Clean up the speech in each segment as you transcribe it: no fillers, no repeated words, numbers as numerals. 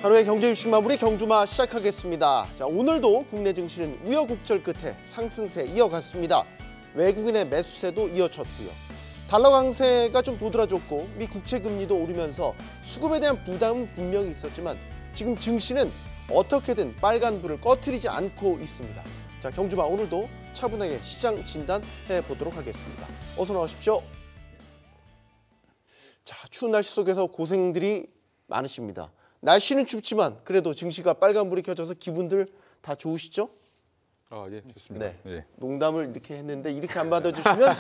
하루의 경제 유식 마무리 경주마 시작하겠습니다. 자, 오늘도 국내 증시는 우여곡절 끝에 상승세 이어갔습니다. 외국인의 매수세도 이어졌고요. 달러 강세가 좀 도드라졌고 미 국채 금리도 오르면서 수급에 대한 부담은 분명히 있었지만 지금 증시는 어떻게든 빨간불을 꺼트리지 않고 있습니다. 자, 경주마 오늘도 차분하게 시장 진단해 보도록 하겠습니다. 어서 나오십시오. 자, 추운 날씨 속에서 고생들이 많으십니다. 날씨는 춥지만 그래도 증시가 빨간불이 켜져서 기분들 다 좋으시죠? 예, 좋습니다. 네. 예. 농담을 이렇게 했는데 이렇게 안 받아주시면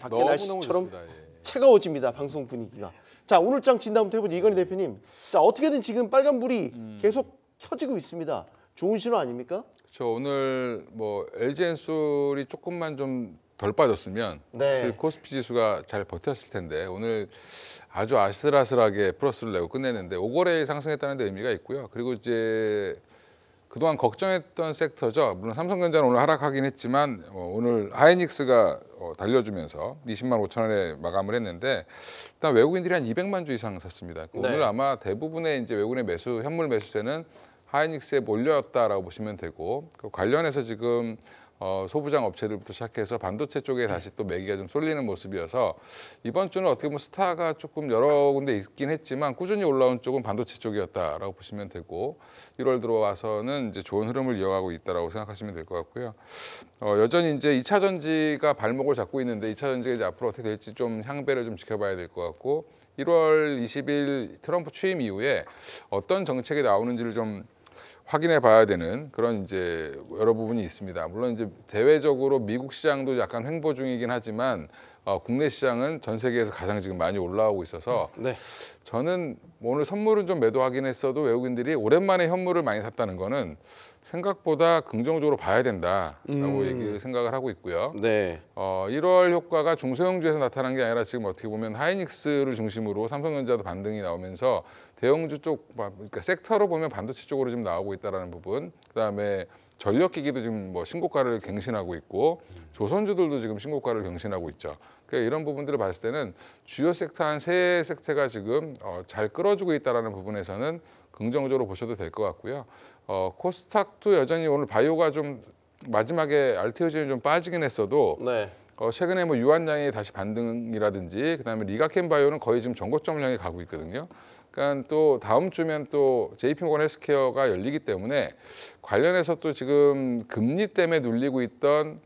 밖에 날씨처럼 좋습니다. 예. 차가워집니다. 방송 분위기가. 자, 오늘장 진단부터 해보죠. 이건희 대표님. 자, 어떻게든 지금 빨간불이 계속 켜지고 있습니다. 좋은 신호 아닙니까? 그렇죠. 오늘 뭐 LG엔솔이 조금만 좀 덜 빠졌으면 네. 사실 코스피 지수가 잘 버텼을 텐데 오늘 아주 아슬아슬하게 플러스를 내고 끝냈는데 5거래일 상승했다는 데 의미가 있고요. 그리고 이제 그동안 걱정했던 섹터죠. 물론 삼성전자는 오늘 하락하긴 했지만 오늘 하이닉스가 달려주면서 20만 5천 원에 마감을 했는데 일단 외국인들이 한 200만 주 이상 샀습니다. 네. 오늘 아마 대부분의 이제 외국인의 매수 현물 매수세는 하이닉스에 몰렸다라고 보시면 되고 그 관련해서 지금 소부장 업체들부터 시작해서 반도체 쪽에 다시 또 매기가 좀 쏠리는 모습이어서 이번 주는 어떻게 보면 스타가 조금 여러 군데 있긴 했지만 꾸준히 올라온 쪽은 반도체 쪽이었다라고 보시면 되고 1월 들어와서는 이제 좋은 흐름을 이어가고 있다라고 생각하시면 될 것 같고요. 여전히 이제 2차 전지가 발목을 잡고 있는데 2차 전지가 이제 앞으로 어떻게 될지 좀 향배를 좀 지켜봐야 될 것 같고 1월 20일 트럼프 취임 이후에 어떤 정책이 나오는지를 좀 확인해 봐야 되는 그런 이제 여러 부분이 있습니다. 물론 이제 대외적으로 미국 시장도 약간 횡보 중이긴 하지만 국내 시장은 전 세계에서 가장 지금 많이 올라오고 있어서 네. 저는 오늘 선물은 좀 매도하긴 했어도 외국인들이 오랜만에 현물을 많이 샀다는 거는 생각보다 긍정적으로 봐야 된다라고 얘기를 생각을 하고 있고요. 네. 1월 효과가 중소형주에서 나타난 게 아니라 지금 어떻게 보면 하이닉스를 중심으로 삼성전자도 반등이 나오면서 대형주 쪽, 그러니까 섹터로 보면 반도체 쪽으로 지금 나오고 있다는 부분, 그다음에 전력기기도 지금 뭐 신고가를 갱신하고 있고 조선주들도 지금 신고가를 경신하고 있죠. 그러니까 이런 부분들을 봤을 때는 주요 섹터 한 세 섹터가 지금 잘 끌어주고 있다는 부분에서는 긍정적으로 보셔도 될 것 같고요. 코스닥도 여전히 오늘 바이오가 좀 마지막에 알테오젠이 좀 빠지긴 했어도 네. 최근에 뭐 유한양이 다시 반등이라든지 그다음에 리가켄 바이오는 거의 지금 전고점을 향해 가고 있거든요. 그러니까 또 다음 주면 또 JP모건 헬스케어가 열리기 때문에 관련해서 또 지금 금리 때문에 눌리고 있던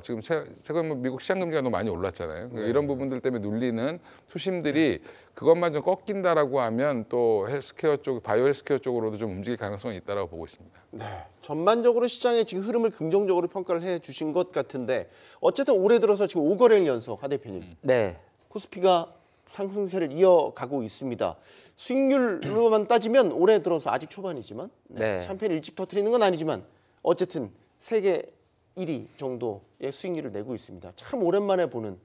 지금 최근 뭐 미국 시장 금리가 너무 많이 올랐잖아요. 그러니까 이런 부분들 때문에 눌리는 투심들이 그것만 좀 꺾인다라고 하면 또 헬스케어 쪽, 바이오 헬스케어 쪽으로도 좀 움직일 가능성이 있다라고 보고 있습니다. 네. 전반적으로 시장의 지금 흐름을 긍정적으로 평가를 해 주신 것 같은데 어쨌든 올해 들어서 지금 5거래일 연속 하 대표님. 네. 코스피가 상승세를 이어가고 있습니다. 수익률로만 따지면 올해 들어서 아직 초반이지만 네. 샴페인 일찍 터뜨리는 건 아니지만 어쨌든 세계 1위 정도의 수익률을 내고 있습니다. 참 오랜만에 보는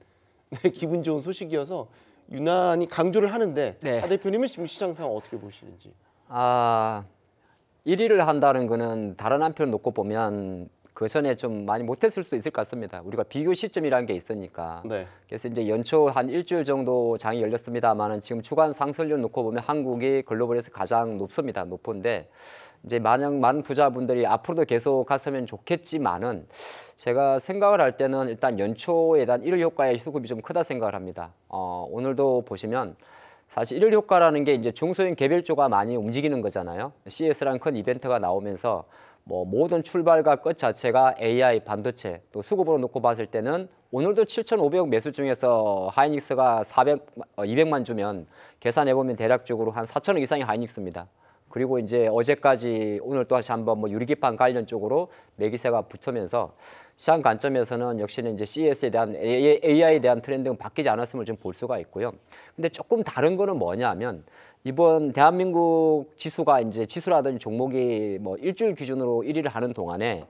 기분 좋은 소식이어서 유난히 강조를 하는데 네. 하 대표님은 지금 시장 상황 어떻게 보시는지. 1위를 한다는 거는 다른 한편 놓고 보면 그 전에 좀 많이 못했을 수도 있을 것 같습니다. 우리가 비교 시점이라는 게 있으니까. 네. 그래서 이제 연초 한 일주일 정도 장이 열렸습니다만은 지금 주간 상승률 놓고 보면 한국이 글로벌에서 가장 높습니다. 높은데 이제 많은 투자분들이 앞으로도 계속 갔으면 좋겠지만은 제가 생각을 할 때는 일단 연초에 대한 1월 효과의 수급이 좀 크다 생각을 합니다. 오늘도 보시면 사실 1월 효과라는 게 이제 중소형 개별주가 많이 움직이는 거잖아요. CES라는 큰 이벤트가 나오면서 뭐 모든 출발과 끝 자체가 AI, 반도체, 또 수급으로 놓고 봤을 때는 오늘도 7,500억 매수 중에서 하이닉스가 200만 주면 계산해보면 대략적으로 한 4천억 이상이 하이닉스입니다. 그리고 이제 어제까지 오늘 또 다시 한번 뭐 유리기판 관련 쪽으로 매기세가 붙으면서 시장 관점에서는 역시는 이제 CES에 대한 AI에 대한 트렌드는 바뀌지 않았음을 좀 볼 수가 있고요. 근데 조금 다른 거는 뭐냐면 이번 대한민국 지수가 이제 지수라든지 종목이 뭐 일주일 기준으로 1위를 하는 동안에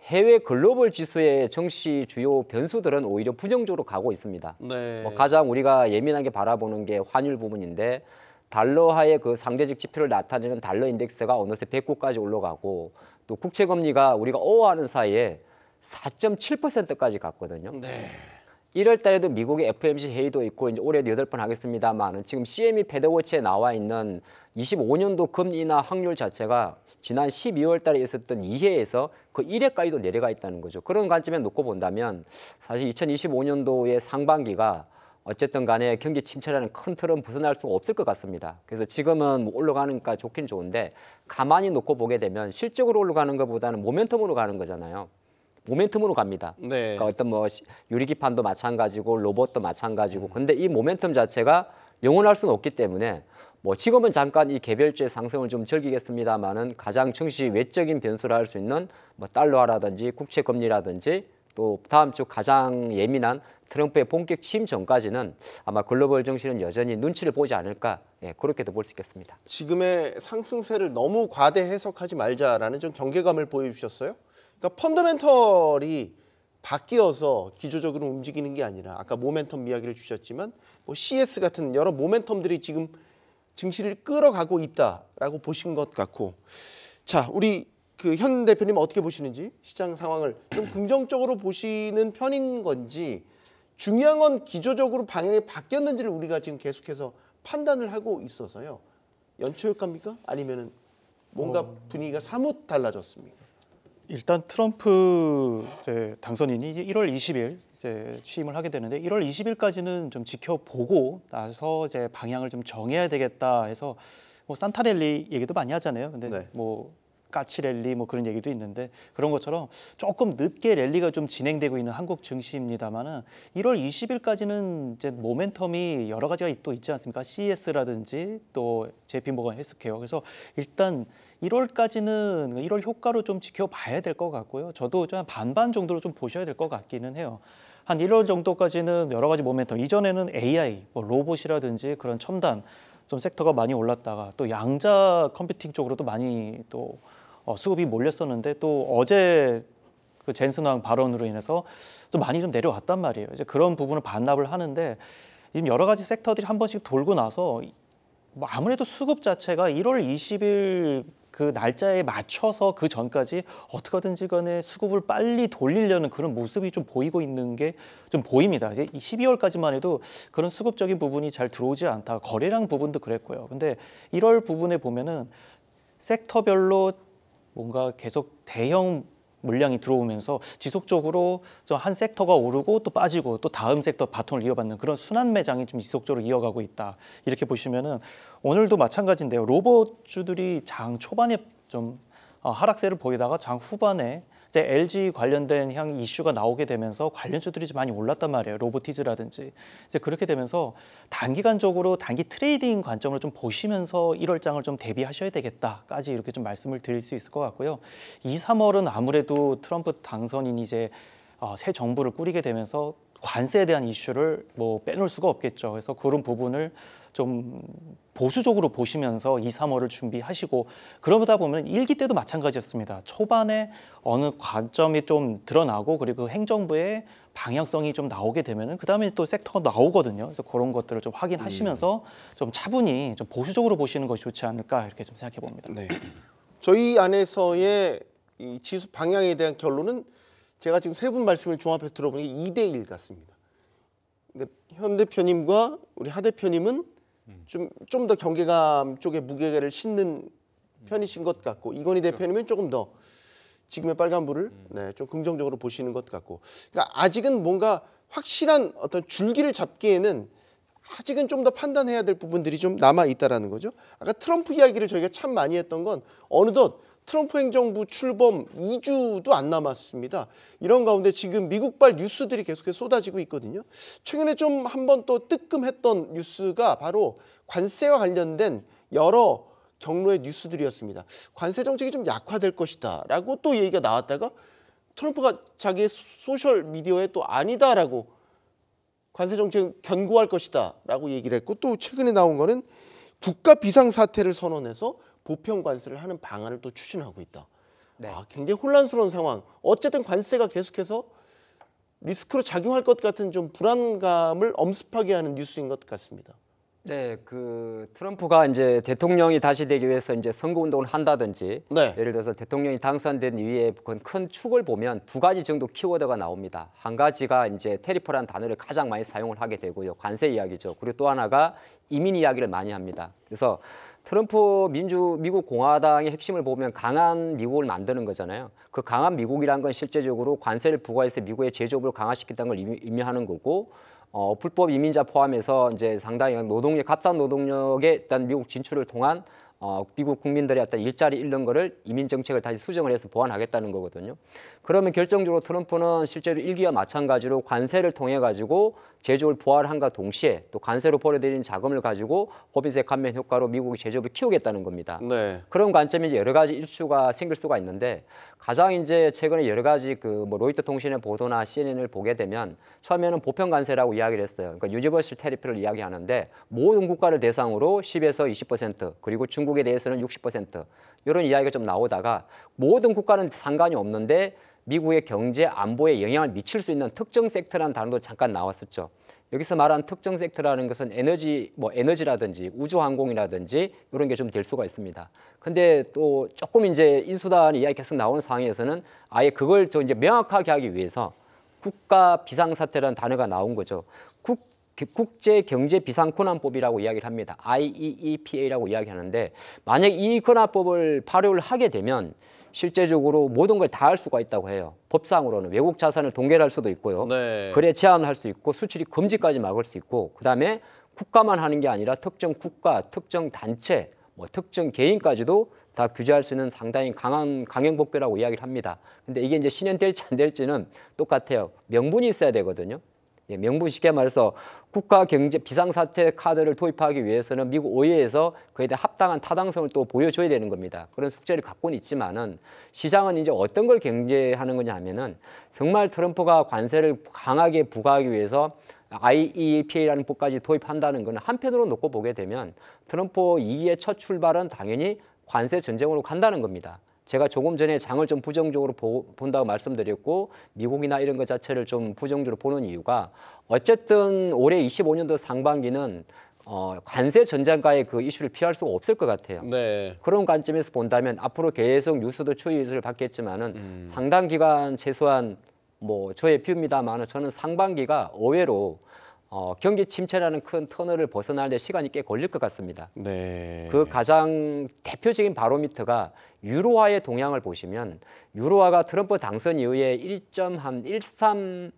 해외 글로벌 지수의 정시 주요 변수들은 오히려 부정적으로 가고 있습니다. 네. 뭐 가장 우리가 예민하게 바라보는 게 환율 부분인데 달러화의 그 상대적 지표를 나타내는 달러 인덱스가 어느새 109까지 올라가고 또 국채 금리가 우리가 어하는 사이에 4.7%까지 갔거든요. 네. 1월 달에도 미국의 FOMC 회의도 있고 이제 올해도 8번 하겠습니다만은 지금 CME 패드워치에 나와 있는 25년도 금리 인하 확률 자체가 지난 12월 달에 있었던 2회에서 그 1회까지도 내려가 있다는 거죠. 그런 관점에 놓고 본다면 사실 2025년도의 상반기가 어쨌든 간에 경기 침체라는 큰 틀은 벗어날 수가 없을 것 같습니다. 그래서 지금은 올라가니까 좋긴 좋은데 가만히 놓고 보게 되면 실적으로 올라가는 것보다는 모멘텀으로 가는 거잖아요. 모멘텀으로 갑니다. 네. 그러니까 어떤 뭐 유리기판도 마찬가지고 로봇도 마찬가지고. 근데 이 모멘텀 자체가 영원할 수는 없기 때문에 뭐 지금은 잠깐 이 개별주의 상승을 좀 즐기겠습니다만은 가장 증시 외적인 변수를 할 수 있는 뭐 달러화라든지 국채 금리라든지 또 다음 주 가장 예민한 트럼프의 본격 취임 전까지는 아마 글로벌 증시는 여전히 눈치를 보지 않을까, 예, 그렇게도 볼 수 있겠습니다. 지금의 상승세를 너무 과대 해석하지 말자라는 좀 경계감을 보여주셨어요. 그러니까 펀더멘털이 바뀌어서 기조적으로 움직이는 게 아니라 아까 모멘텀 이야기를 주셨지만 뭐 CS 같은 여러 모멘텀들이 지금 증시를 끌어가고 있다라고 보신 것 같고, 자, 우리 그 현 대표님 어떻게 보시는지 시장 상황을 좀 긍정적으로 보시는 편인 건지, 중요한 건 기조적으로 방향이 바뀌었는지를 우리가 지금 계속해서 판단을 하고 있어서요. 연초 효과입니까? 아니면은 뭔가 분위기가 사뭇 달라졌습니까? 일단 트럼프 이제 당선인이 이제 1월 20일 이제 취임을 하게 되는데 1월 20일까지는 좀 지켜보고 나서 이제 방향을 좀 정해야 되겠다 해서 뭐 산타랠리 얘기도 많이 하잖아요. 근데 네. 뭐 까치 랠리 뭐 그런 얘기도 있는데 그런 것처럼 조금 늦게 랠리가 좀 진행되고 있는 한국 증시입니다만은 1월 20일까지는 이제 모멘텀이 여러 가지가 또 있지 않습니까? CES라든지 또 JP모건 헬스케어. 그래서 일단 1월까지는 1월 효과로 좀 지켜봐야 될 것 같고요. 저도 좀 반반 정도로 좀 보셔야 될 것 같기는 해요. 한 1월 정도까지는 여러 가지 모멘텀. 이전에는 AI, 뭐 로봇이라든지 그런 첨단 좀 섹터가 많이 올랐다가 또 양자 컴퓨팅 쪽으로도 많이 또 수급이 몰렸었는데 또 어제 그 젠슨 왕 발언으로 인해서 또 많이 좀 내려왔단 말이에요. 이제 그런 부분을 반납을 하는데 지금 여러 가지 섹터들이 한 번씩 돌고 나서 뭐 아무래도 수급 자체가 1월 20일 그 날짜에 맞춰서 그 전까지 어떻게든지 간에 수급을 빨리 돌리려는 그런 모습이 좀 보이고 있는 게 좀 보입니다. 이제 12월까지만 해도 그런 수급적인 부분이 잘 들어오지 않다. 거래량 부분도 그랬고요. 근데 1월 부분에 보면은 섹터별로 뭔가 계속 대형 물량이 들어오면서 지속적으로 좀 한 섹터가 오르고 또 빠지고 또 다음 섹터 바통을 이어받는 그런 순환 매장이 좀 지속적으로 이어가고 있다. 이렇게 보시면은 오늘도 마찬가지인데요. 로봇주들이 장 초반에 좀 하락세를 보이다가 장 후반에 이제 LG 관련된 향 이슈가 나오게 되면서 관련주들이 좀 많이 올랐단 말이에요. 로보티즈라든지 이제 그렇게 되면서 단기간적으로 단기 트레이딩 관점으로 좀 보시면서 1월장을 좀 대비하셔야 되겠다까지 이렇게 좀 말씀을 드릴 수 있을 것 같고요. 2, 3월은 아무래도 트럼프 당선인이 이제 새 정부를 꾸리게 되면서 관세에 대한 이슈를 뭐 빼놓을 수가 없겠죠. 그래서 그런 부분을 좀 보수적으로 보시면서 2, 3월을 준비하시고 그러다 보면 1기 때도 마찬가지였습니다. 초반에 어느 관점이 좀 드러나고 그리고 행정부의 방향성이 좀 나오게 되면은 그다음에 또 섹터가 나오거든요. 그래서 그런 것들을 좀 확인하시면서 좀 차분히 좀 보수적으로 보시는 것이 좋지 않을까 이렇게 좀 생각해 봅니다. 네. 저희 안에서의 이 지수 방향에 대한 결론은 제가 지금 세 분 말씀을 종합해서 들어보니 2대1 같습니다. 그러니까 현 대표님과 우리 하 대표님은 좀 더 경계감 쪽에 무게를 싣는 편이신 것 같고, 이건희 대표님은 조금 더 지금의 빨간불을 좀 긍정적으로 보시는 것 같고, 그러니까 아직은 뭔가 확실한 어떤 줄기를 잡기에는 아직은 좀 더 판단해야 될 부분들이 좀 남아 있다라는 거죠. 아까 트럼프 이야기를 저희가 참 많이 했던 건 어느덧 트럼프 행정부 출범 2주도 안 남았습니다. 이런 가운데 지금 미국발 뉴스들이 계속해서 쏟아지고 있거든요. 최근에 좀 한번 또 뜨끔했던 뉴스가 바로 관세와 관련된 여러 경로의 뉴스들이었습니다. 관세 정책이 좀 약화될 것이다 라고 또 얘기가 나왔다가 트럼프가 자기의 소셜 미디어에 또 아니다라고 관세 정책 견고할 것이다 라고 얘기를 했고, 또 최근에 나온 거는 국가 비상사태를 선언해서 보편 관세를 하는 방안을 또 추진하고 있다. 네. 굉장히 혼란스러운 상황. 어쨌든 관세가 계속해서 리스크로 작용할 것 같은 좀 불안감을 엄습하게 하는 뉴스인 것 같습니다. 네, 그 트럼프가 이제 대통령이 다시 되기 위해서 이제 선거 운동을 한다든지 네. 예를 들어서 대통령이 당선된 이후에 큰 축을 보면 두 가지 정도 키워드가 나옵니다. 한 가지가 이제 테리프라는 단어를 가장 많이 사용을 하게 되고요. 관세 이야기죠. 그리고 또 하나가 이민 이야기를 많이 합니다. 그래서 트럼프 미국 공화당의 핵심을 보면 강한 미국을 만드는 거잖아요. 그 강한 미국이란 건 실제적으로 관세를 부과해서 미국의 제조업을 강화시켰다는 걸 의미하는 거고 불법 이민자 포함해서 이제 상당히 값싼 노동력의 일단 미국 진출을 통한 미국 국민들의 어떤 일자리 잃는 거를 이민 정책을 다시 수정을 해서 보완하겠다는 거거든요. 그러면 결정적으로 트럼프는 실제로 일기와 마찬가지로 관세를 통해 가지고 제조업을 부활한과 동시에 또 관세로 벌어들인 자금을 가지고 호비세 감면 효과로 미국의 제조업을 키우겠다는 겁니다. 네. 그런 관점이 이제 여러 가지 이슈가 생길 수가 있는데 가장 이제 최근에 여러 가지 그 뭐 로이터 통신의 보도나 CNN을 보게 되면 처음에는 보편 관세라고 이야기를 했어요. 그러니까 유니버설 테리프를 이야기하는데 모든 국가를 대상으로 10에서 20% 그리고 중국에 대해서는 60% 이런 이야기가 좀 나오다가 모든 국가는 상관이 없는데 미국의 경제 안보에 영향을 미칠 수 있는 특정 섹터라는 단어도 잠깐 나왔었죠. 여기서 말하는 특정 섹터라는 것은 에너지라든지 우주항공이라든지 이런 게 좀 될 수가 있습니다. 근데 또 조금 이제 인수단 이야기 계속 나오는 상황에서는 아예 그걸 이제 명확하게 하기 위해서 국가 비상사태라는 단어가 나온 거죠. 국제경제비상권한법이라고 이야기를 합니다. IEEPA라고 이야기하는데 만약 이 권한법을 발효를 하게 되면 실제적으로 모든 걸 다 할 수가 있다고 해요. 법상으로는 외국 자산을 동결할 수도 있고요. 네. 거래 제한할 수 있고 수출이 금지까지 막을 수 있고 그다음에 국가만 하는 게 아니라 특정 국가, 특정 단체, 특정 개인까지도 다 규제할 수 있는 상당히 강한 강행법규라고 이야기를 합니다. 근데 이게 이제 실현될지 안 될지는 똑같아요. 명분이 있어야 되거든요. 예, 명분 쉽게 말해서 국가 경제 비상사태 카드를 도입하기 위해서는 미국 의회에서 그에 대한 합당한 타당성을 또 보여줘야 되는 겁니다. 그런 숙제를 갖고는 있지만은 시장은 이제 어떤 걸 경제하는 거냐 하면은 정말 트럼프가 관세를 강하게 부과하기 위해서 IEEPA라는 법까지 도입한다는 것은 한편으로 놓고 보게 되면 트럼프 2기의 첫 출발은 당연히 관세 전쟁으로 간다는 겁니다. 제가 조금 전에 장을 좀 부정적으로 본다고 말씀드렸고 미국이나 이런 것 자체를 좀 부정적으로 보는 이유가 어쨌든 올해 25년도 상반기는 관세 전쟁과의 그 이슈를 피할 수가 없을 것 같아요. 네. 그런 관점에서 본다면 앞으로 계속 뉴스도 추이를 받겠지만은 상당 기간 최소한 저의 뷰입니다만은 저는 상반기가 의외로 경기 침체라는 큰 터널을 벗어나는데 시간이 꽤 걸릴 것 같습니다. 네. 그 가장 대표적인 바로미터가 유로화의 동향을 보시면 유로화가 트럼프 당선 이후에 1.13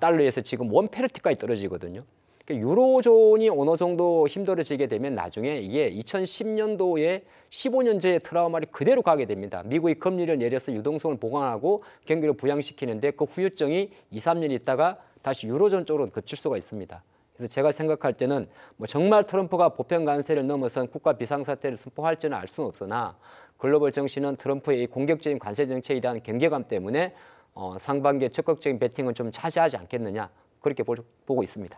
달러에서 지금 1페르티까지 떨어지거든요. 그러니까 유로존이 어느 정도 힘들어지게 되면 나중에 이게 2010년도에 15년째의 트라우마를 그대로 가게 됩니다. 미국이 금리를 내려서 유동성을 보강하고 경기를 부양시키는데 그 후유증이 2, 3년 있다가 다시 유로존 쪽으로 겹칠 수가 있습니다. 그래서 제가 생각할 때는 정말 트럼프가 보편 관세를 넘어선 국가 비상사태를 선포할지는 알 수는 없으나 글로벌 정신은 트럼프의 공격적인 관세 정책에 대한 경계감 때문에 상반기에 적극적인 베팅은 좀 차지하지 않겠느냐 그렇게 보고 있습니다.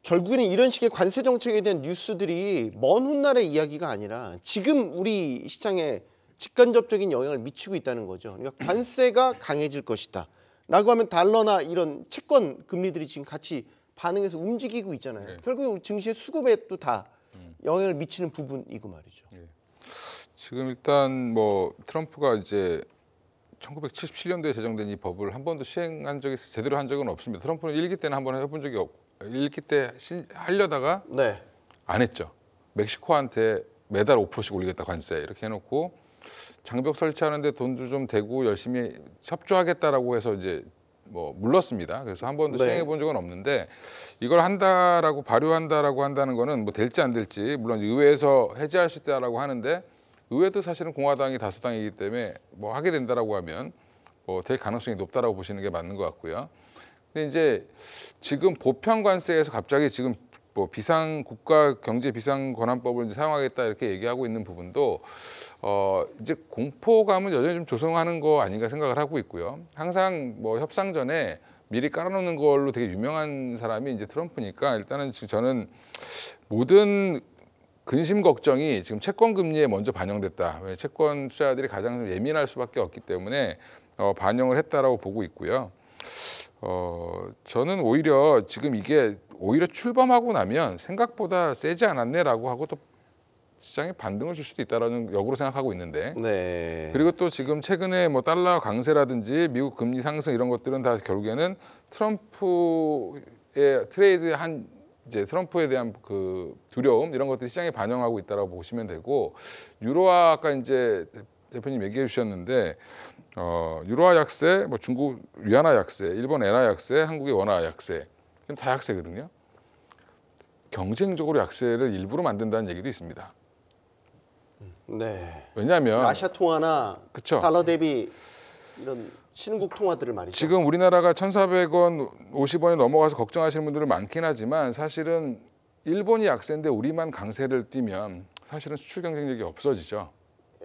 결국에는 이런 식의 관세 정책에 대한 뉴스들이 먼 훗날의 이야기가 아니라 지금 우리 시장에 직간접적인 영향을 미치고 있다는 거죠. 그러니까 관세가 강해질 것이다 라고 하면 달러나 이런 채권 금리들이 지금 같이 반응해서 움직이고 있잖아요. 네. 결국에 증시의 수급에 또 다 영향을 미치는 부분이고 말이죠. 네. 지금 일단 트럼프가 이제 1977년도에 제정된 이 법을 한 번도 시행한 적이 제대로 한 적은 없습니다. 트럼프는 1기 때는 한 번 해본 적이 없고 1기 때 하려다가 네. 안 했죠. 멕시코한테 매달 5%씩 올리겠다 관세 이렇게 해놓고 장벽 설치하는데 돈도 좀 대고 열심히 협조하겠다라고 해서 이제 물렀습니다. 그래서 한 번도 네. 시행해 본 적은 없는데 이걸 한다라고 발효한다라고 한다는 거는 될지 안 될지 물론 의회에서 해제할 수 있다라고 하는데 의회도 사실은 공화당이 다수당이기 때문에 하게 된다라고 하면 될 가능성이 높다라고 보시는 게 맞는 것 같고요. 근데 이제 지금 보편 관세에서 갑자기 지금 국가 경제 비상 권한법을 이제 사용하겠다 이렇게 얘기하고 있는 부분도 이제 공포감은 여전히 좀 조성하는 거 아닌가 생각을 하고 있고요. 항상 협상 전에 미리 깔아놓는 걸로 되게 유명한 사람이 이제 트럼프니까 일단은 지금 저는 모든 근심 걱정이 지금 채권 금리에 먼저 반영됐다. 왜 채권 투자자들이 가장 좀 예민할 수밖에 없기 때문에 반영을 했다라고 보고 있고요. 저는 오히려 지금 이게 오히려 출범하고 나면 생각보다 세지 않았네라고 하고 또 시장에 반등을 줄 수도 있다라는 역으로 생각하고 있는데 네. 그리고 또 지금 최근에 뭐 달러 강세라든지 미국 금리 상승 이런 것들은 다 결국에는 트럼프의 트레이드의 한 이제 트럼프에 대한 그 두려움 이런 것들이 시장에 반영하고 있다라고 보시면 되고 유로화 아까 이제 대표님 얘기해 주셨는데 유로화 약세, 뭐 중국 위안화 약세, 일본 엔화 약세, 한국의 원화 약세 지금 다 약세거든요. 경쟁적으로 약세를 일부러 만든다는 얘기도 있습니다. 네. 왜냐하면 아시아 통화나 그쵸. 달러 대비 이런 신흥국 통화들을 말이죠. 지금 우리나라가 1,400원, 50원이 넘어가서 걱정하시는 분들은 많긴 하지만 사실은 일본이 약세인데 우리만 강세를 띠면 사실은 수출 경쟁력이 없어지죠.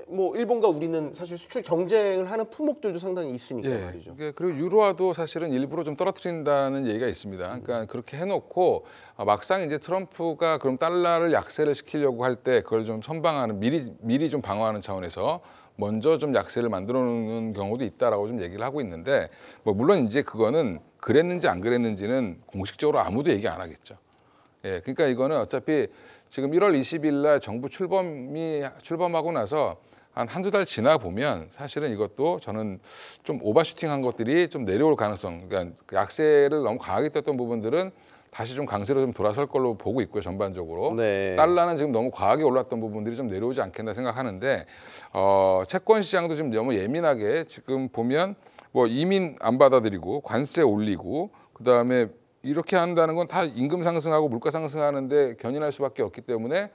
뭐 일본과 우리는 사실 수출 경쟁을 하는 품목들도 상당히 있으니까 예. 말이죠. 그리고 유로화도 사실은 일부러 좀 떨어뜨린다는 얘기가 있습니다. 그러니까 그렇게 해놓고 막상 이제 트럼프가 그럼 달러를 약세를 시키려고 할 때 그걸 좀 선방하는 미리 좀 방어하는 차원에서 먼저 좀 약세를 만들어 놓는 경우도 있다라고 좀 얘기를 하고 있는데 뭐 물론 이제 그거는 그랬는지 안 그랬는지는 공식적으로 아무도 얘기 안 하겠죠. 예. 그러니까 이거는 어차피 지금 1월 20일 날 정부 출범하고 나서 한두 달 지나 보면 사실은 이것도 저는 좀 오버슈팅한 것들이 좀 내려올 가능성, 그러니까 약세를 너무 강하게 떴던 부분들은 다시 좀 강세로 좀 돌아설 걸로 보고 있고요, 전반적으로. 네. 달러는 지금 너무 과하게 올랐던 부분들이 좀 내려오지 않겠나 생각하는데 채권 시장도 좀 너무 예민하게 지금 보면 뭐 이민 안 받아들이고 관세 올리고 그다음에 이렇게 한다는 건 다 임금 상승하고 물가 상승하는데 견인할 수밖에 없기 때문에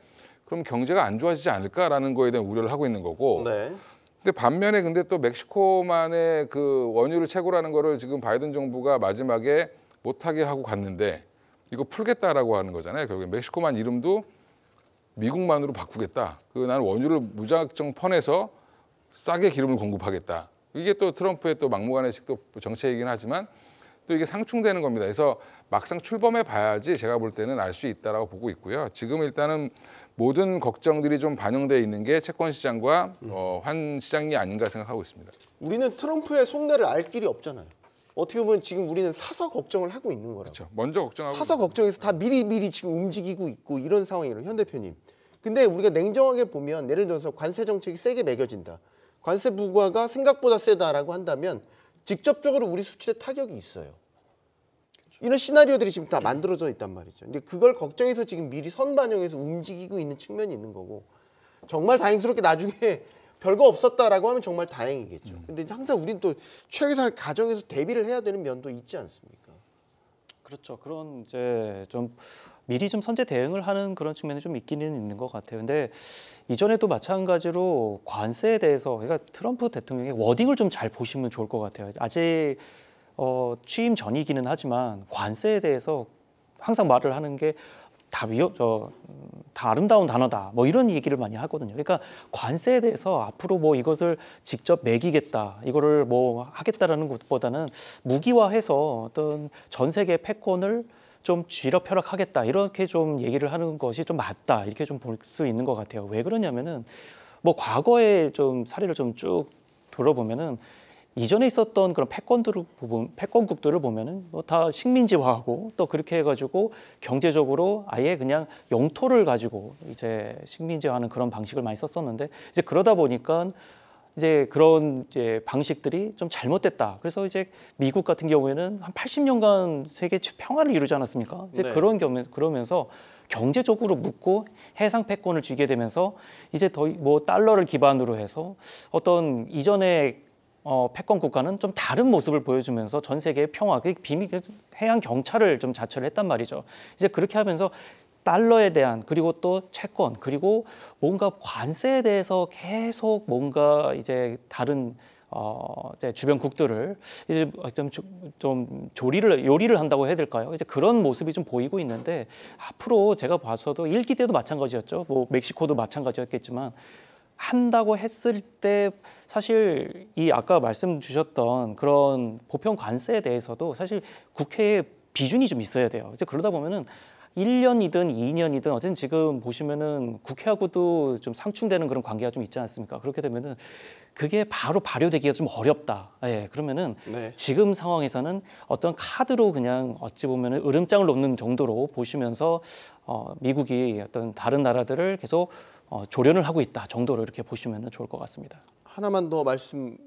그럼 경제가 안 좋아지지 않을까라는 거에 대한 우려를 하고 있는 거고. 네. 근데 반면에 근데 또 멕시코만의 그 원유를 채굴하는 거를 지금 바이든 정부가 마지막에 못하게 하고 갔는데 이거 풀겠다라고 하는 거잖아요. 결국에 멕시코만 이름도 미국만으로 바꾸겠다. 나는 원유를 무작정 퍼내서 싸게 기름을 공급하겠다. 이게 또 트럼프의 또 막무가내식 또 정책이긴 하지만 또 이게 상충되는 겁니다. 그래서 막상 출범해 봐야지 제가 볼 때는 알 수 있다라고 보고 있고요. 지금 일단은 모든 걱정들이 좀 반영되어 있는 게 채권 시장과 환 시장이 아닌가 생각하고 있습니다. 우리는 트럼프의 속내를 알 길이 없잖아요. 어떻게 보면 지금 우리는 사서 걱정을 하고 있는 거라고. 그렇죠. 먼저 걱정하고 사서 걱정해서 다 미리 지금 움직이고 있고 이런 상황이에요, 현 대표님. 근데 우리가 냉정하게 보면 예를 들어서 관세 정책이 세게 매겨진다. 관세 부과가 생각보다 세다라고 한다면 직접적으로 우리 수출에 타격이 있어요. 이런 시나리오들이 지금 다 만들어져 있단 말이죠. 근데 그걸 걱정해서 지금 미리 선반영해서 움직이고 있는 측면이 있는 거고 정말 다행스럽게 나중에 별거 없었다라고 하면 정말 다행이겠죠. 근데 항상 우리는 또 최악의 가정에서 대비를 해야 되는 면도 있지 않습니까? 그렇죠. 그런 이제 좀 미리 좀 선제 대응을 하는 그런 측면이 좀 있기는 있는 것 같아요. 근데 이전에도 마찬가지로 관세에 대해서 그러니까 트럼프 대통령의 워딩을 좀 잘 보시면 좋을 것 같아요. 아직 취임 전이기는 하지만 관세에 대해서 항상 말을 하는 게 다 다 아름다운 단어다. 뭐 이런 얘기를 많이 하거든요. 그러니까 관세에 대해서 앞으로 뭐 이것을 직접 매기겠다, 이거를 뭐 하겠다라는 것보다는 무기화해서 어떤 전 세계 패권을 좀 쥐락펴락하겠다 이렇게 좀 얘기를 하는 것이 좀 맞다 이렇게 좀 볼 수 있는 것 같아요. 왜 그러냐면은 뭐 과거의 좀 사례를 좀 쭉 돌아보면은 이전에 있었던 그런 패권국들을 보면은 뭐 다 식민지화하고 또 그렇게 해가지고 경제적으로 아예 그냥 영토를 가지고 이제 식민지화하는 그런 방식을 많이 썼었는데 이제 그러다 보니까 이제 그런 이제 방식들이 좀 잘못됐다. 그래서 이제 미국 같은 경우에는 한 80년간 세계 평화를 이루지 않았습니까? 이제 네. 그러면서 경제적으로 묶고 해상 패권을 쥐게 되면서 이제 더 뭐 달러를 기반으로 해서 어떤 이전에 패권 국가는 좀 다른 모습을 보여주면서 전 세계의 평화, 그 비밀 해양 경찰을 좀 자처를 했단 말이죠. 이제 그렇게 하면서 달러에 대한 그리고 또 채권 그리고 뭔가 관세에 대해서 계속 뭔가 이제 다른 이제 주변국들을 이제 좀 요리를 한다고 해야 될까요? 이제 그런 모습이 좀 보이고 있는데 앞으로 제가 봐서도 일기 때도 마찬가지였죠. 뭐 멕시코도 마찬가지였겠지만. 한다고 했을 때 사실 이 아까 말씀 주셨던 그런 보편 관세에 대해서도 사실 국회에 비준이 좀 있어야 돼요. 이제 그러다 보면은 1년이든 2년이든 어쨌든 지금 보시면은 국회하고도 좀 상충되는 그런 관계가 좀 있지 않습니까? 그렇게 되면은 그게 바로 발효되기가 좀 어렵다. 예, 그러면은 네. 지금 상황에서는 어떤 카드로 그냥 어찌 보면은 으름장을 놓는 정도로 보시면서 미국이 어떤 다른 나라들을 계속 조련을 하고 있다 정도로 이렇게 보시면 좋을 것 같습니다. 하나만 더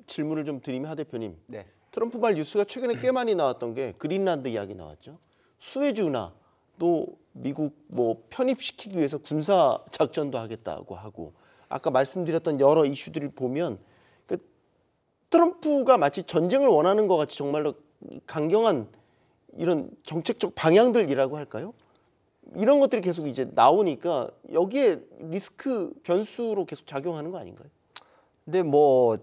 질문을 좀 드리면 하 대표님. 네. 트럼프 말 뉴스가 최근에 꽤 많이 나왔던 게 그린란드 이야기 나왔죠. 수에즈 운하 또 미국 뭐 편입시키기 위해서 군사 작전도 하겠다고 하고 아까 말씀드렸던 여러 이슈들을 보면 그 트럼프가 마치 전쟁을 원하는 것 같이 정말로 강경한 이런 정책적 방향들이라고 할까요? 이런 것들이 계속 이제 나오니까 여기에 리스크 변수로 계속 작용하는 거 아닌가요? 근데 뭐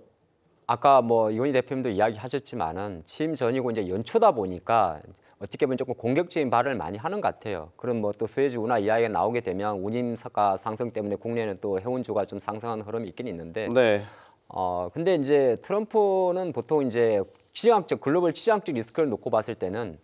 아까 뭐 이건희 대표님도 이야기하셨지만은 취임 전이고 이제 연초다 보니까 어떻게 보면 조금 공격적인 발언을 많이 하는 것 같아요. 그런 뭐 또 수에즈 운하 이야기가 나오게 되면 운임가 상승 때문에 국내는 또 해운주가 좀 상승하는 흐름이 있긴 있는데 네. 근데 이제 트럼프는 보통 이제 글로벌 치장적 리스크를 놓고 봤을 때는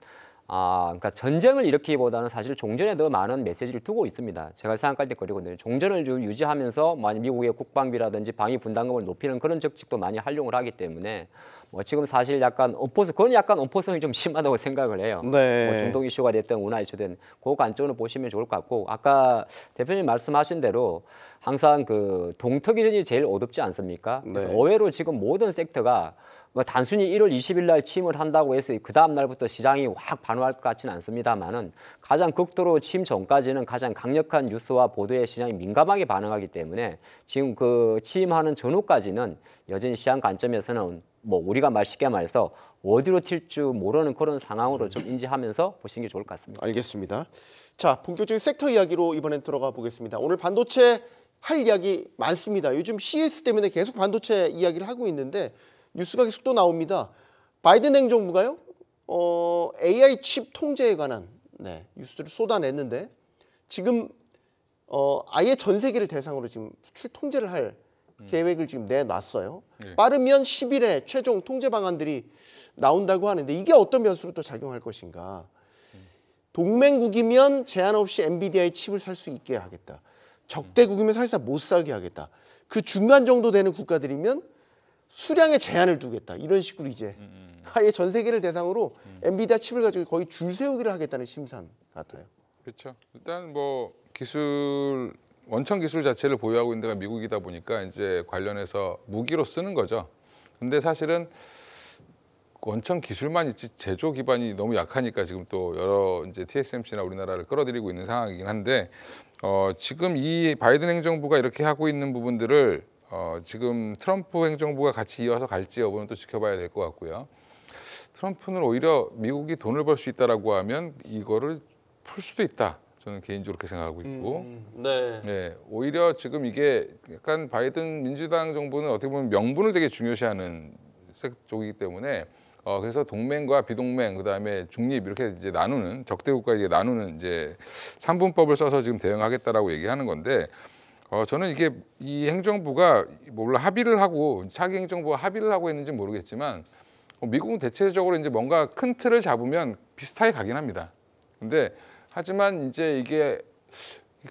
그러니까 전쟁을 일으키기보다는 사실 종전에 더 많은 메시지를 두고 있습니다. 제가 생각할 때 그러거든요. 종전을 좀 유지하면서 만약 미국의 국방비라든지 방위 분담금을 높이는 그런 정책도 많이 활용을 하기 때문에 뭐 지금 사실 그건 약간 엄포성이 좀 심하다고 생각을 해요. 네. 뭐 중동 이슈가 됐든 운하 이슈든 그 관점으로 보시면 좋을 것 같고 아까 대표님 말씀하신 대로 항상 그 동터기전이 제일 어둡지 않습니까? 그래서 네. 의외로 지금 모든 섹터가 뭐 단순히 1월 20일 날 취임을 한다고 해서 그 다음 날부터 시장이 확 반응할 것 같지는 않습니다만은 가장 극도로 취임 전까지는 가장 강력한 뉴스와 보도에 시장이 민감하게 반응하기 때문에 지금 그 취임하는 전후까지는 여전히 시장 관점에서는 뭐 우리가 쉽게 말해서 어디로 튈 줄 모르는 그런 상황으로 좀 인지하면서 보시는 게 좋을 것 같습니다. 알겠습니다. 자, 본격적인 섹터 이야기로 이번엔 들어가 보겠습니다. 오늘 반도체 할 이야기 많습니다. 요즘 CS 때문에 계속 반도체 이야기를 하고 있는데 뉴스가 계속 또 나옵니다. 바이든 행정부가요, AI 칩 통제에 관한 뉴스를 쏟아냈는데 지금 아예 전 세계를 대상으로 지금 수출 통제를 할 계획을 지금 내놨어요. 네. 빠르면 10일에 최종 통제 방안들이 나온다고 하는데 이게 어떤 변수로 또 작용할 것인가? 동맹국이면 제한 없이 엔비디아의 칩을 살 수 있게 하겠다. 적대국이면 사실상 못 사게 하겠다. 그 중간 정도 되는 국가들이면 수량에 제한을 두겠다. 이런 식으로 이제 아예 전 세계를 대상으로 엔비디아 칩을 가지고 거의 줄 세우기를 하겠다는 심산 같아요. 그렇죠. 일단 뭐 원천 기술 자체를 보유하고 있는 데가 미국이다 보니까 이제 관련해서 무기로 쓰는 거죠. 근데 사실은 원천 기술만 있지 제조 기반이 너무 약하니까 지금 또 여러 이제 TSMC나 우리나라를 끌어들이고 있는 상황이긴 한데 지금 이 바이든 행정부가 이렇게 하고 있는 부분들을 지금 트럼프 행정부가 같이 이어서 갈지 여부는 또 지켜봐야 될 것 같고요. 트럼프는 오히려 미국이 돈을 벌 수 있다라고 하면 이거를 풀 수도 있다. 저는 개인적으로 그렇게 생각하고 있고, 네, 오히려 지금 이게 약간 바이든 민주당 정부는 어떻게 보면 명분을 되게 중요시하는 쪽이기 때문에 그래서 동맹과 비동맹 그다음에 중립 이렇게 이제 나누는 적대국가 이제 나누는 이제 3분법을 써서 지금 대응하겠다라고 얘기하는 건데. 저는 이게 이 행정부가 물론 합의를 하고 차기 행정부가 합의를 하고 했는지 모르겠지만 미국은 대체적으로 이제 뭔가 큰 틀을 잡으면 비슷하게 가긴 합니다. 근데 하지만 이제 이게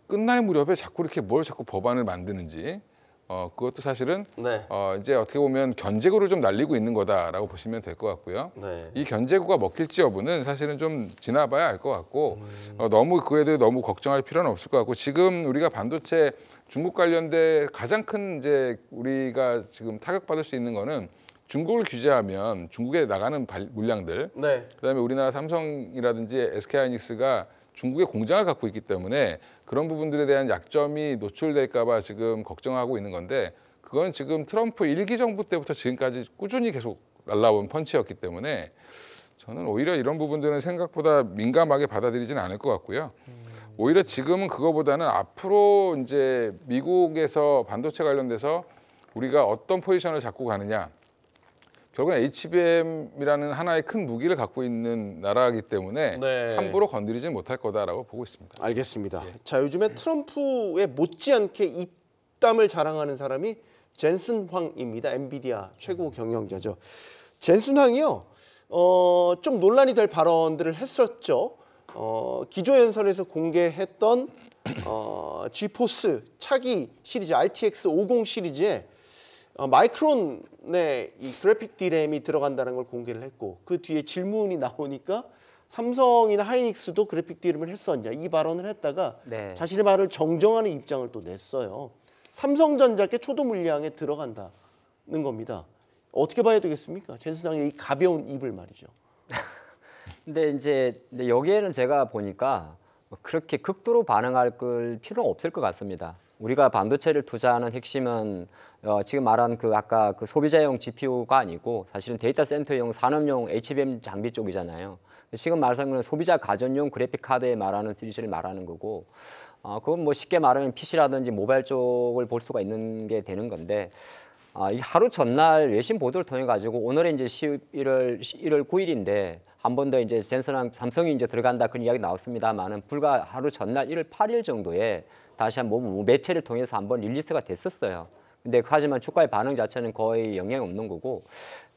끝날 무렵에 자꾸 이렇게 자꾸 법안을 만드는지 그것도 사실은 이제 어떻게 보면 견제구를 좀 날리고 있는 거다라고 보시면 될 것 같고요. 이 견제구가 먹힐지 여부는 사실은 좀 지나봐야 알 것 같고 너무 그에 대해 너무 걱정할 필요는 없을 것 같고 지금 우리가 반도체 중국 관련돼 가장 큰 이제 우리가 지금 타격받을 수 있는 거는 중국을 규제하면 중국에 나가는 물량들, 그다음에 우리나라 삼성이라든지 SK하이닉스가 중국에 공장을 갖고 있기 때문에 그런 부분들에 대한 약점이 노출될까 봐 지금 걱정하고 있는 건데 그건 지금 트럼프 1기 정부 때부터 지금까지 꾸준히 계속 날라온 펀치였기 때문에 저는 오히려 이런 부분들은 생각보다 민감하게 받아들이지는 않을 것 같고요. 오히려 지금은 그거보다는 앞으로 이제 미국에서 반도체 관련돼서 우리가 어떤 포지션을 잡고 가느냐. 결국은 HBM이라는 하나의 큰 무기를 갖고 있는 나라이기 때문에 함부로 건드리지 못할 거다라고 보고 있습니다. 알겠습니다. 자, 요즘에 트럼프에 못지않게 입담을 자랑하는 사람이 젠슨 황입니다. 엔비디아 최고 경영자죠. 젠슨 황이요. 좀 논란이 될 발언들을 했었죠. 기조연설에서 공개했던 지포스 차기 시리즈 RTX 50 시리즈에 마이크론의 이 그래픽 D램이 들어간다는 걸 공개를 했고 그 뒤에 질문이 나오니까 삼성이나 하이닉스도 그래픽 D램을 했었냐 이 발언을 했다가 네. 자신의 말을 정정하는 입장을 또 냈어요. 삼성전자께 초도 물량에 들어간다는 겁니다. 어떻게 봐야 되겠습니까? 젠슨항의 이 가벼운 입을 말이죠. 근데 여기에는 제가 보니까 그렇게 극도로 반응할 걸 필요는 없을 것 같습니다. 우리가 반도체를 투자하는 핵심은 지금 말한 그 아까 그 소비자용 GPU가 아니고 사실은 데이터 센터용 산업용 HBM 장비 쪽이잖아요. 지금 말하는 건 소비자 가전용 그래픽 카드에 말하는 시리즈를 말하는 거고, 그건 뭐 쉽게 말하면 PC라든지 모바일 쪽을 볼 수가 있는 게 되는 건데, 이 하루 전날 외신 보도를 통해 가지고 오늘은 이제 1월 9일인데 한 번 더 이제 젠슨항 삼성이 이제 들어간다 그런 이야기 나왔습니다만은 불과 하루 전날 1월 8일 정도에 다시 한번 매체를 통해서 한번 릴리스가 됐었어요. 근데 하지만 주가의 반응 자체는 거의 영향이 없는 거고,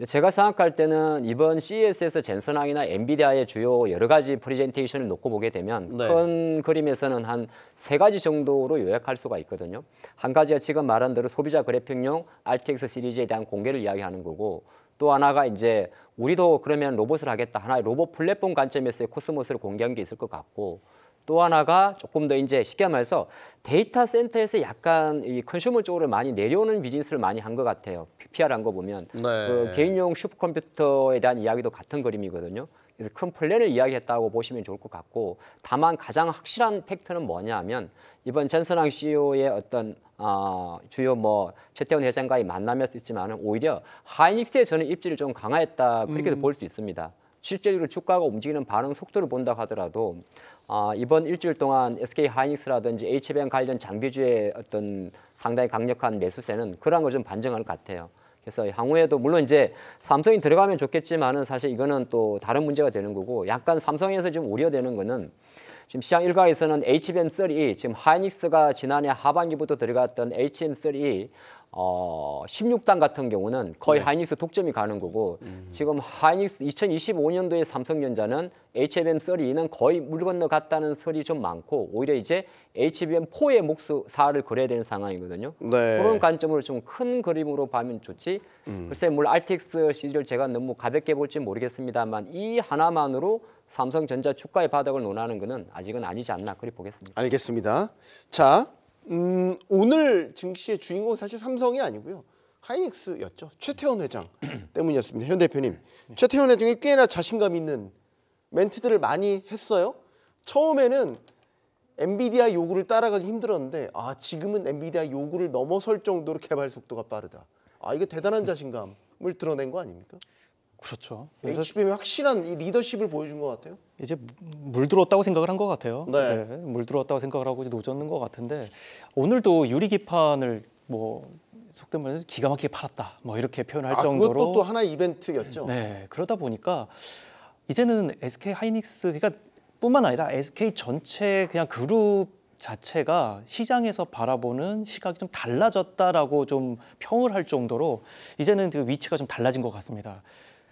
제가 생각할 때는 이번 CES에서 젠슨항이나 엔비디아의 주요 여러 가지 프레젠테이션을 놓고 보게 되면 네. 큰 그림에서는 한 3가지 정도로 요약할 수가 있거든요. 한 가지가 지금 말한 대로 소비자 그래픽용 RTX 시리즈에 대한 공개를 이야기하는 거고, 또 하나가 이제 우리도 그러면 로봇을 하겠다 하나의 로봇 플랫폼 관점에서의 코스모스를 공개한 게 있을 것 같고, 또 하나가 조금 더 이제 쉽게 말해서 데이터 센터에서 약간 이 컨슈머 쪽으로 많이 내려오는 비즈니스를 많이 한 것 같아요. PPR 한 거 보면 네. 그 개인용 슈퍼컴퓨터에 대한 이야기도 같은 그림이거든요. 그래서 큰 플랜을 이야기했다고 보시면 좋을 것 같고, 다만 가장 확실한 팩트는 뭐냐면 이번 젠슨항 CEO의 어떤 주요 뭐 최태원 회장과의 만남이었을 있지만은 오히려 하이닉스의 저는 입지를 좀 강화했다 그렇게도 볼 수 있습니다. 실제로 주가가 움직이는 반응 속도를 본다 하더라도 이번 일주일 동안 SK 하이닉스라든지 HBM 관련 장비주의 어떤 상당히 강력한 매수세는 그런 걸 좀 반증하는 것 같아요. 그래서 향후에도 물론 이제 삼성이 들어가면 좋겠지만은 사실 이거는 또 다른 문제가 되는 거고, 약간 삼성에서 좀 우려되는 거는 지금 시장 일각에서는 HBM3 지금 하이닉스가 지난해 하반기부터 들어갔던 HBM3 16단 같은 경우는 거의 하이닉스 독점이 가는 거고, 지금 하이닉스 2025년도에 삼성전자는 HBM3는 거의 물 건너 갔다는 설이 좀 많고, 오히려 이제 HBM4의 목수사를 걸어야 되는 상황이거든요. 네. 그런 관점으로 좀 큰 그림으로 보면 좋지. 글쎄 물론 RTX 시리즈를 제가 너무 가볍게 볼지 모르겠습니다만 이 하나만으로 삼성전자 주가의 바닥을 논하는 것은 아직은 아니지 않나 그리 보겠습니다. 알겠습니다. 자, 오늘 증시의 주인공은 사실 삼성이 아니고요. 하이닉스였죠. 최태원 회장 때문이었습니다. 현 대표님, 최태원 회장이 꽤나 자신감 있는 멘트들을 많이 했어요. 처음에는 엔비디아 요구를 따라가기 힘들었는데 지금은 엔비디아 요구를 넘어설 정도로 개발 속도가 빠르다. 이거 대단한 자신감을 드러낸 거 아닙니까? 그렇죠. HBM의 확실한 이 리더십을 보여준 것 같아요. 이제 물들었다고 생각을 한 것 같아요. 네. 물들었다고 생각을 하고 이제 노젓는 것 같은데, 오늘도 유리기판을 뭐 속된 말로 기가 막히게 팔았다 뭐 이렇게 표현할 정도로 그것도 또 하나의 이벤트였죠. 네, 그러다 보니까 이제는 SK 하이닉스 그러니까 뿐만 아니라 SK 전체 그냥 그룹 자체가 시장에서 바라보는 시각이 좀 달라졌다라고 좀 평을 할 정도로 이제는 그 위치가 좀 달라진 것 같습니다.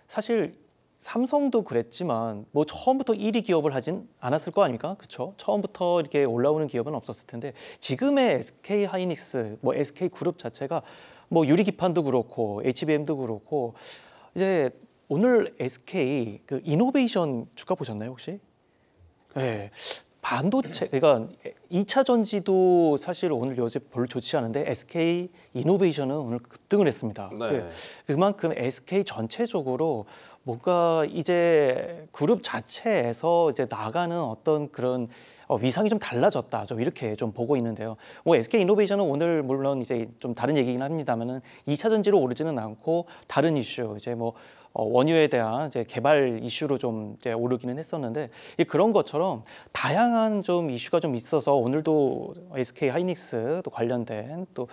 사실 삼성도 그랬지만 뭐 처음부터 1위 기업을 하진 않았을 거 아닙니까? 그렇죠? 처음부터 이렇게 올라오는 기업은 없었을 텐데, 지금의 SK 하이닉스, 뭐 SK 그룹 자체가 뭐 유리기판도 그렇고 HBM도 그렇고, 이제 오늘 SK 그 이노베이션 주가 보셨나요 혹시? 네. 반도체, 그러니까 2차 전지도 사실 오늘 요새 별로 좋지 않은데 SK 이노베이션은 오늘 급등을 했습니다. 네. 그만큼 SK 전체적으로 뭔가 이제 그룹 자체에서 이제 나가는 어떤 그런 위상이 좀 달라졌다, 좀 이렇게 좀 보고 있는데요. 뭐 SK 이노베이션은 오늘 물론 이제 좀 다른 얘기긴 합니다만은 2차 전지로 오르지는 않고 다른 이슈, 이제 뭐 원유에 대한 이제 개발 이슈로 좀 이제 오르기는 했었는데, 그런 것처럼 다양한 좀 이슈가 좀 있어서 오늘도 SK 하이닉스 또 관련된 또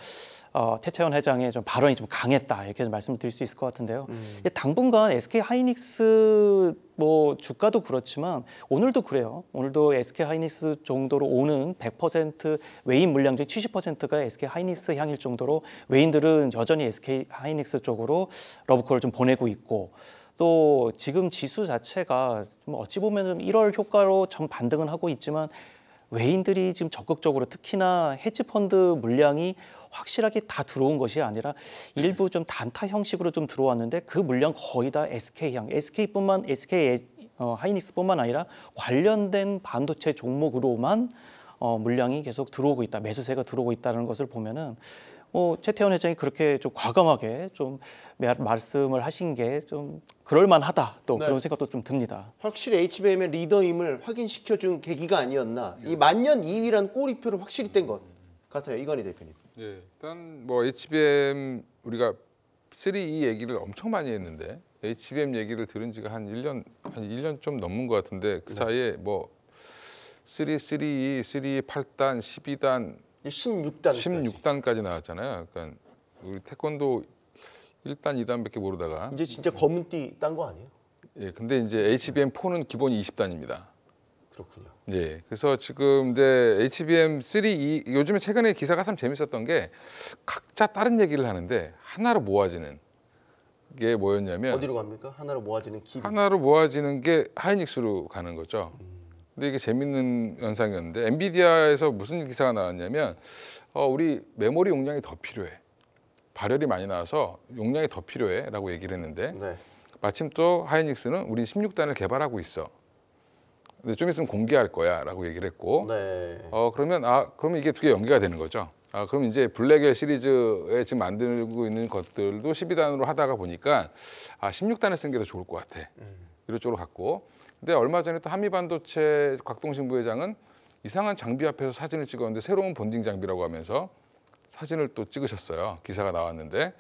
태채원 회장의 좀 발언이 좀 강했다, 이렇게 좀 말씀드릴 수 있을 것 같은데요. 당분간 SK 하이닉스 뭐 주가도 그렇지만 오늘도 그래요. 오늘도 SK 하이닉스 정도로 오는 100% 외인 물량 중 70%가 SK 하이닉스 향일 정도로 외인들은 여전히 SK 하이닉스 쪽으로 러브콜을 좀 보내고 있고, 또 지금 지수 자체가 좀 어찌 보면 1월 효과로 좀 반등은 하고 있지만 외인들이 지금 적극적으로 특히나 헤지펀드 물량이 확실하게 다 들어온 것이 아니라 일부 좀 단타 형식으로 좀 들어왔는데 그 물량 거의 다 SK 하이닉스뿐만 아니라 관련된 반도체 종목으로만 물량이 계속 들어오고 있다, 매수세가 들어오고 있다는 것을 보면은 최태원 회장이 그렇게 좀 과감하게 좀 말씀을 하신 게 좀 그럴만하다 또 네. 그런 생각도 좀 듭니다. 확실히 HBM의 리더임을 확인시켜준 계기가 아니었나. 이 만년 2위란 꼬리표를 확실히 뗀 것 같아요. 이건희 대표님. 예, 일단 뭐 HBM 우리가 3E 얘기를 엄청 많이 했는데 HBM 얘기를 들은 지가 한 1년 좀 넘은 것 같은데 그 사이에 뭐 3E, 8단, 12단, 이제 16단. 16단까지 나왔잖아요. 그러니까 우리 태권도 1단, 2단밖에 모르다가 이제 진짜 검은띠 딴 거 아니에요? 예, 근데 이제 HBM4는 기본이 20단입니다. 그렇군요. 예, 그래서 지금 이제 HBM3E 요즘에 최근에 기사가 참 재밌었던 게 각자 다른 얘기를 하는데 하나로 모아지는 게 뭐였냐면 어디로 갑니까? 하나로 모아지는 길이. 하나로 모아지는 게 하이닉스로 가는 거죠. 근데 이게 재밌는 현상이었는데 엔비디아에서 무슨 기사가 나왔냐면 우리 메모리 용량이 더 필요해. 발열이 많이 나와서 용량이 더 필요해라고 얘기를 했는데 네. 마침 또 하이닉스는 우리 16단을 개발하고 있어. 근데 좀 있으면 공개할 거야라고 얘기를 했고, 네. 그러면 그러면 이게 두 개 연계가 되는 거죠. 그럼 이제 블랙엘 시리즈에 지금 만들고 있는 것들도 12단으로 하다가 보니까 16단을 쓰는 게 더 좋을 것 같아. 이런 쪽으로 갔고, 근데 얼마 전에 또 한미반도체 곽동신 부회장은 이상한 장비 앞에서 사진을 찍었는데 새로운 본딩 장비라고 하면서 사진을 또 찍으셨어요. 기사가 나왔는데,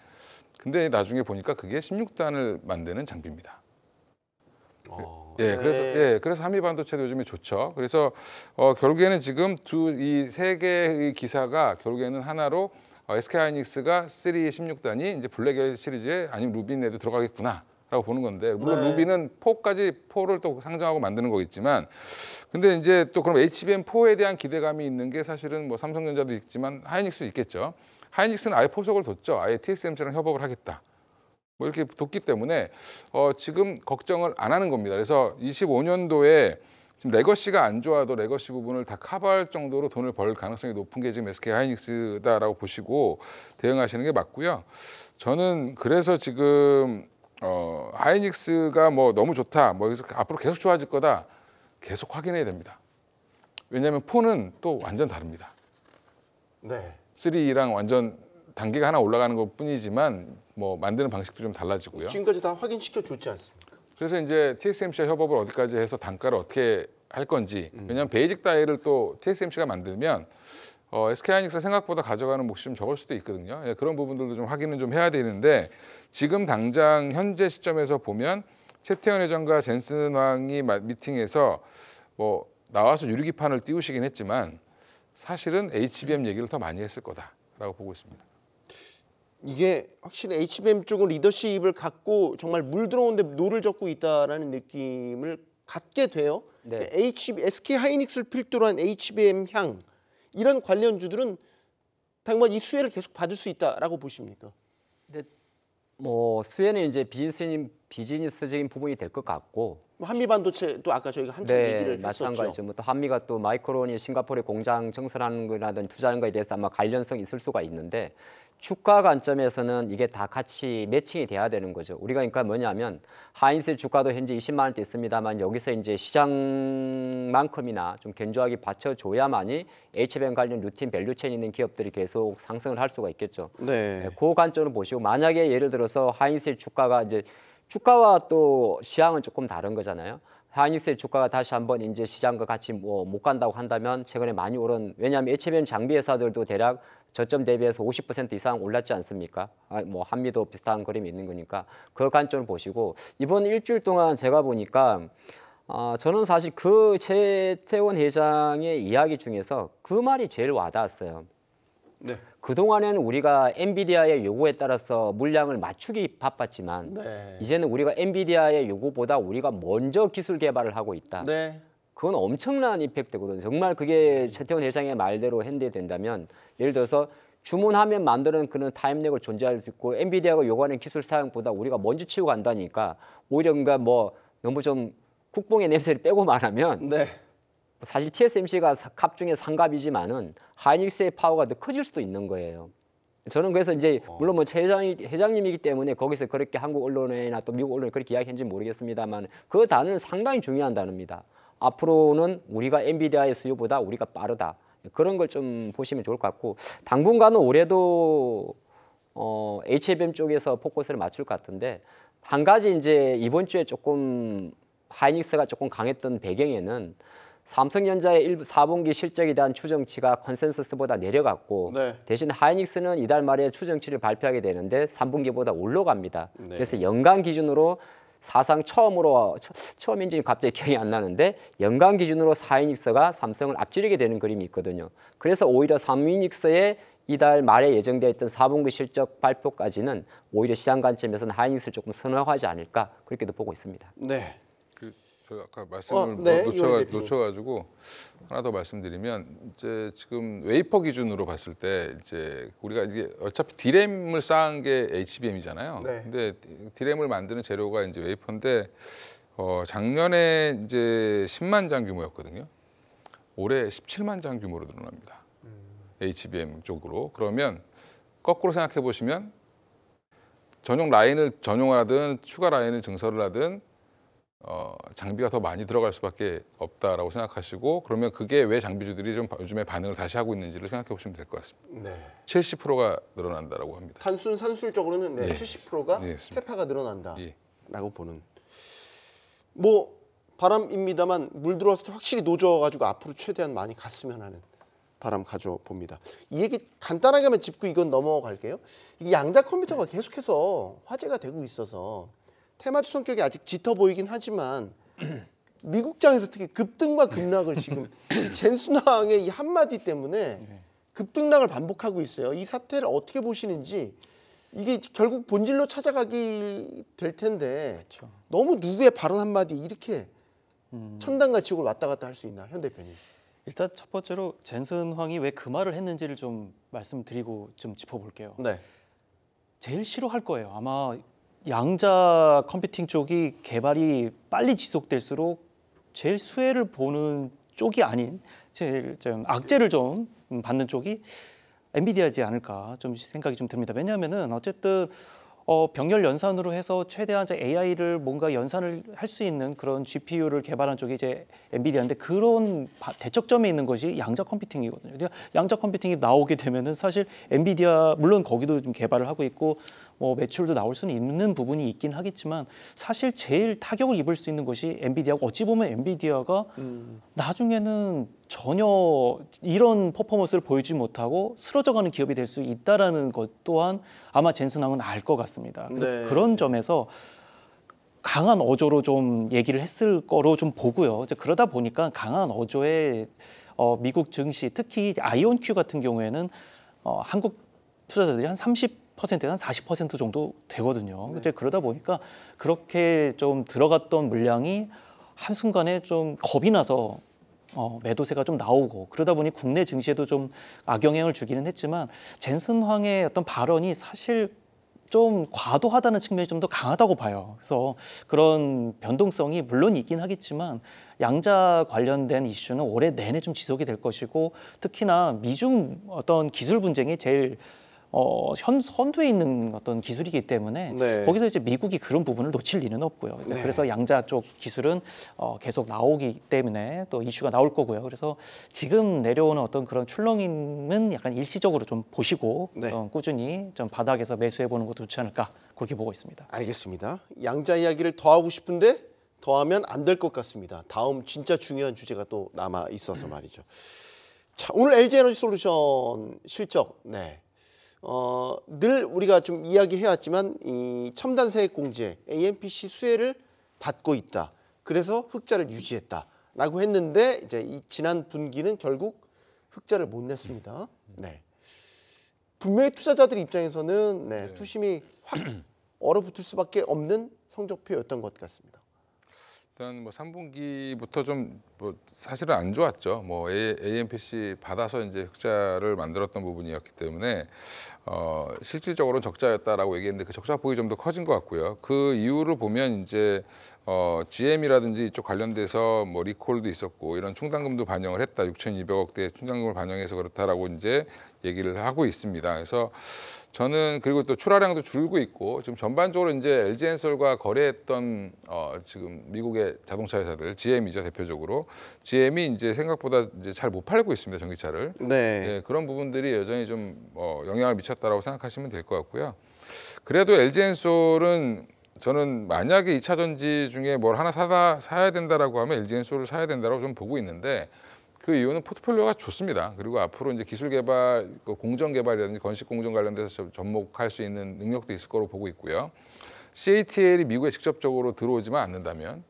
근데 나중에 보니까 그게 16단을 만드는 장비입니다. 그래서 한미반도체도 요즘에 좋죠. 그래서 결국에는 지금 이 세 개의 기사가 결국에는 하나로 SK하이닉스가 3 16단이 이제 블랙엘 시리즈에 아니면 루빈에도 들어가겠구나라고 보는 건데 물론 네. 루빈은 4를 또 상정하고 만드는 거겠지만 근데 이제 또 그럼 HBM4에 대한 기대감이 있는 게 사실은 뭐 삼성전자도 있지만 하이닉스도 있겠죠. 하이닉스는 아예 포석을 뒀죠. 아예 TSMC랑 협업을 하겠다. 뭐 이렇게 뒀기 때문에 지금 걱정을 안 하는 겁니다. 그래서 25년도에 지금 레거시가 안 좋아도 레거시 부분을 다 커버할 정도로 돈을 벌 가능성이 높은 게 지금 SK 하이닉스다라고 보시고 대응하시는 게 맞고요. 저는 그래서 지금 하이닉스가 뭐 너무 좋다, 뭐 여기서 앞으로 계속 좋아질 거다, 계속 확인해야 됩니다. 왜냐하면 4는 또 완전 다릅니다. 네. 3랑 완전 단계가 하나 올라가는 것 뿐이지만 뭐 만드는 방식도 좀 달라지고요. 지금까지 다 확인시켜 줬지 않습니까? 그래서 이제 TSMC와 협업을 어디까지 해서 단가를 어떻게 할 건지. 왜냐하면 베이직 다이를 또 TSMC가 만들면 SK하이닉스가 생각보다 가져가는 몫이 좀 적을 수도 있거든요. 그런 부분들도 좀 확인은 좀 해야 되는데 지금 당장 현재 시점에서 보면 최태원 회장과 젠슨 황이 미팅에서 뭐 나와서 유리기판을 띄우시긴 했지만 사실은 HBM 얘기를 더 많이 했을 거다라고 보고 있습니다. 이게 확실히 HBM 쪽은 리더십을 갖고 정말 물 들어오는데 노를 젓고 있다라는 느낌을 갖게 돼요. 네. SK 하이닉스를 필두로 한 HBM 향 이런 관련주들은 당연 이 수혜를 계속 받을 수 있다라고 보십니까? 근데 뭐 수혜는 이제 비즈니스적인 부분이 될 것 같고 뭐 한미반도체도 아까 저희가 한참 얘기를 했었죠. 마찬가지죠. 뭐 또 한미가 또 마이크론이 싱가포르에 공장 증설하는 거라든지 투자하는 거에 대해서 아마 관련성이 있을 수가 있는데 주가 관점에서는 이게 다 같이 매칭이 돼야 되는 거죠. 우리가 그러니까 뭐냐면 하이닉스 주가도 현재 20만 원대 있습니다만 여기서 이제 시장만큼이나 좀 견조하게 받쳐줘야만이 HBM 관련 루틴 밸류체인 있는 기업들이 계속 상승을 할 수가 있겠죠. 네. 그 관점을 보시고 만약에 예를 들어서 하이닉스의 주가가 이제 주가와 또 시향은 조금 다른 거잖아요. 하이닉스의 주가가 다시 한번 이제 시장과 같이 뭐 못 간다고 한다면 최근에 많이 오른, 왜냐하면 HBM 장비 회사들도 대략 저점 대비해서 50% 이상 올랐지 않습니까? 뭐 한미도 비슷한 그림이 있는 거니까 그 관점을 보시고 이번 일주일 동안 제가 보니까 저는 사실 그 최태원 회장의 이야기 중에서 그 말이 제일 와닿았어요. 네. 그동안에는 우리가 엔비디아의 요구에 따라서 물량을 맞추기 바빴지만 네. 이제는 우리가 엔비디아의 요구보다 우리가 먼저 기술 개발을 하고 있다. 네. 그건 엄청난 임팩트거든요. 정말 그게 최태원 회장의 말대로 핸들이 된다면 예를 들어서 주문하면 만드는 그런 타임렉을 존재할 수 있고 엔비디아가 요구하는 기술 사양보다 우리가 먼저 치고 간다니까 오히려 그러니까 뭐 너무 좀 국뽕의 냄새를 빼고 말하면 네. 사실 TSMC가 갑 중에 상갑이지만은 하이닉스의 파워가 더 커질 수도 있는 거예요. 저는 그래서 이제 물론 뭐 최 회장님이기 때문에 거기서 그렇게 한국 언론이나 또 미국 언론이 그렇게 이야기했는지 모르겠습니다만 그 단어는 상당히 중요한 단어입니다. 앞으로는 우리가 엔비디아의 수요보다 우리가 빠르다. 그런 걸 좀 보시면 좋을 것 같고 당분간은 올해도 HBM 쪽에서 포커스를 맞출 것 같은데 한 가지 이제 이번 주에 조금 하이닉스가 조금 강했던 배경에는 삼성전자의 4분기 실적에 대한 추정치가 컨센서스보다 내려갔고 네. 대신 하이닉스는 이달 말에 추정치를 발표하게 되는데 3분기보다 올라갑니다. 네. 그래서 연간 기준으로 사상 처음으로 처음인지 갑자기 기억이 안 나는데 연간 기준으로 하이닉스가 삼성을 앞지르게 되는 그림이 있거든요. 그래서 오히려 하이닉스의 이달 말에 예정되어 있던 4분기 실적 발표까지는 오히려 시장 관점에서는 하이닉스를 조금 선호하지 않을까 그렇게도 보고 있습니다. 네. 제가 아까 말씀을 네, 이원희 대표님. 놓쳐가지고 하나 더 말씀드리면 이제 지금 웨이퍼 기준으로 봤을 때 이제 우리가 이게 어차피 디램을 쌓은 게 HBM이잖아요. 네. 근데 디램을 만드는 재료가 이제 웨이퍼인데 작년에 이제 10만 장 규모였거든요. 올해 17만 장 규모로 늘어납니다. HBM 쪽으로. 그러면 거꾸로 생각해 보시면 전용 라인을 전용하든 추가 라인을 증설을 하든 장비가 더 많이 들어갈 수밖에 없다라고 생각하시고 그러면 그게 왜 장비주들이 좀 요즘에 반응을 다시 하고 있는지를 생각해 보시면 될 것 같습니다. 네. 70%가 늘어난다라고 합니다. 단순 산술적으로는 네, 예. 70%가 예, 맞습니다. 캐파가 늘어난다라고 예. 보는. 뭐 바람입니다만 물 들어왔을 때 확실히 노져가지고 앞으로 최대한 많이 갔으면 하는 바람 가져봅니다. 이 얘기 간단하게만 짚고 이건 넘어갈게요. 이게 양자 컴퓨터가 계속해서 화제가 되고 있어서 테마주 성격이 아직 짙어 보이긴 하지만 미국장에서 특히 급등과 급락을 지금 이 젠순왕의 이 한마디 때문에 급등락을 반복하고 있어요. 이 사태를 어떻게 보시는지 이게 결국 본질로 찾아가기 될 텐데 그렇죠. 너무 누구의 발언 한마디 이렇게 천당과 지옥을 왔다 갔다 할 수 있나 현 대표님? 일단 첫 번째로 젠슨 황이 왜 그 말을 했는지를 좀 말씀드리고 좀 짚어볼게요. 네. 제일 싫어할 거예요. 아마 양자 컴퓨팅 쪽이 개발이 빨리 지속될수록 제일 수혜를 보는 쪽이 아닌 제일 좀 악재를 좀 받는 쪽이 엔비디아지 않을까 좀 생각이 좀 듭니다. 왜냐하면은 어쨌든 병렬 연산으로 해서 최대한 AI를 뭔가 연산을 할 수 있는 그런 GPU를 개발한 쪽이 이제 엔비디아인데 그런 대척점에 있는 것이 양자 컴퓨팅이거든요. 양자 컴퓨팅이 나오게 되면은 사실 엔비디아 물론 거기도 좀 개발을 하고 있고 매출도 나올 수는 있는 부분이 있긴 하겠지만 사실 제일 타격을 입을 수 있는 것이 엔비디아고 어찌 보면 엔비디아가 나중에는 전혀 이런 퍼포먼스를 보이지 못하고 쓰러져가는 기업이 될 수 있다라는 것 또한 아마 젠슨 황은 알 것 같습니다. 그래서 네. 그런 점에서 강한 어조로 좀 얘기를 했을 거로 좀 보고요. 이제 그러다 보니까 강한 어조에 미국 증시 특히 아이온큐 같은 경우에는 한국 투자자들이 한 30%에서 한 40% 정도 되거든요. 이제 그러다 보니까 그렇게 좀 들어갔던 물량이 한순간에 좀 겁이 나서 매도세가 좀 나오고 그러다 보니 국내 증시에도 좀 악영향을 주기는 했지만 젠슨 황의 어떤 발언이 사실 좀 과도하다는 측면이 좀 더 강하다고 봐요. 그래서 그런 변동성이 물론 있긴 하겠지만 양자 관련된 이슈는 올해 내내 좀 지속이 될 것이고 특히나 미중 어떤 기술 분쟁이 제일 선두에 있는 어떤 기술이기 때문에 네. 거기서 이제 미국이 그런 부분을 놓칠 리는 없고요. 이제 네. 그래서 양자 쪽 기술은 계속 나오기 때문에 또 이슈가 나올 거고요. 그래서 지금 내려오는 어떤 그런 출렁임은 약간 일시적으로 좀 보시고 네. 꾸준히 좀 바닥에서 매수해 보는 것도 좋지 않을까 그렇게 보고 있습니다. 알겠습니다. 양자 이야기를 더 하고 싶은데 더하면 안 될 것 같습니다. 다음 진짜 중요한 주제가 또 남아 있어서 말이죠. 자, 오늘 LG에너지솔루션 실적 네. 늘 우리가 좀 이야기해왔지만 이 첨단 세액 공제 AMPC 수혜를 받고 있다. 그래서 흑자를 유지했다라고 했는데 이제 이 지난 분기는 결국 흑자를 못 냈습니다. 네. 분명히 투자자들 입장에서는 네, 투심이 확 얼어붙을 수밖에 없는 성적표였던 것 같습니다. 일단 뭐 3분기부터 좀 뭐 사실은 안 좋았죠. 뭐 AMPC 받아서 이제 흑자를 만들었던 부분이었기 때문에 실질적으로는 적자였다라고 얘기했는데 그 적자 폭이 좀 더 커진 것 같고요. 그 이유를 보면 이제 GM이라든지 이쪽 관련돼서 뭐 리콜도 있었고 이런 충당금도 반영을 했다. 6,200억대 충당금을 반영해서 그렇다라고 이제 얘기를 하고 있습니다. 그래서 저는 그리고 또 출하량도 줄고 있고 지금 전반적으로 이제 LG엔솔과 거래했던 지금 미국의 자동차 회사들 GM이죠 대표적으로 GM이 이제 생각보다 이제 잘 못 팔고 있습니다 전기차를. 네. 네, 그런 부분들이 여전히 좀 영향을 미쳤다라고 생각하시면 될 것 같고요. 그래도 LG엔솔은 저는 만약에 2차 전지 중에 뭘 하나 사야 된다라고 하면 LG엔솔을 사야 된다라고 좀 보고 있는데. 그 이유는 포트폴리오가 좋습니다. 그리고 앞으로 이제 기술 개발, 공정 개발이라든지 건식 공정 관련돼서 접목할 수 있는 능력도 있을 거로 보고 있고요. CATL이 미국에 직접적으로 들어오지만 않는다면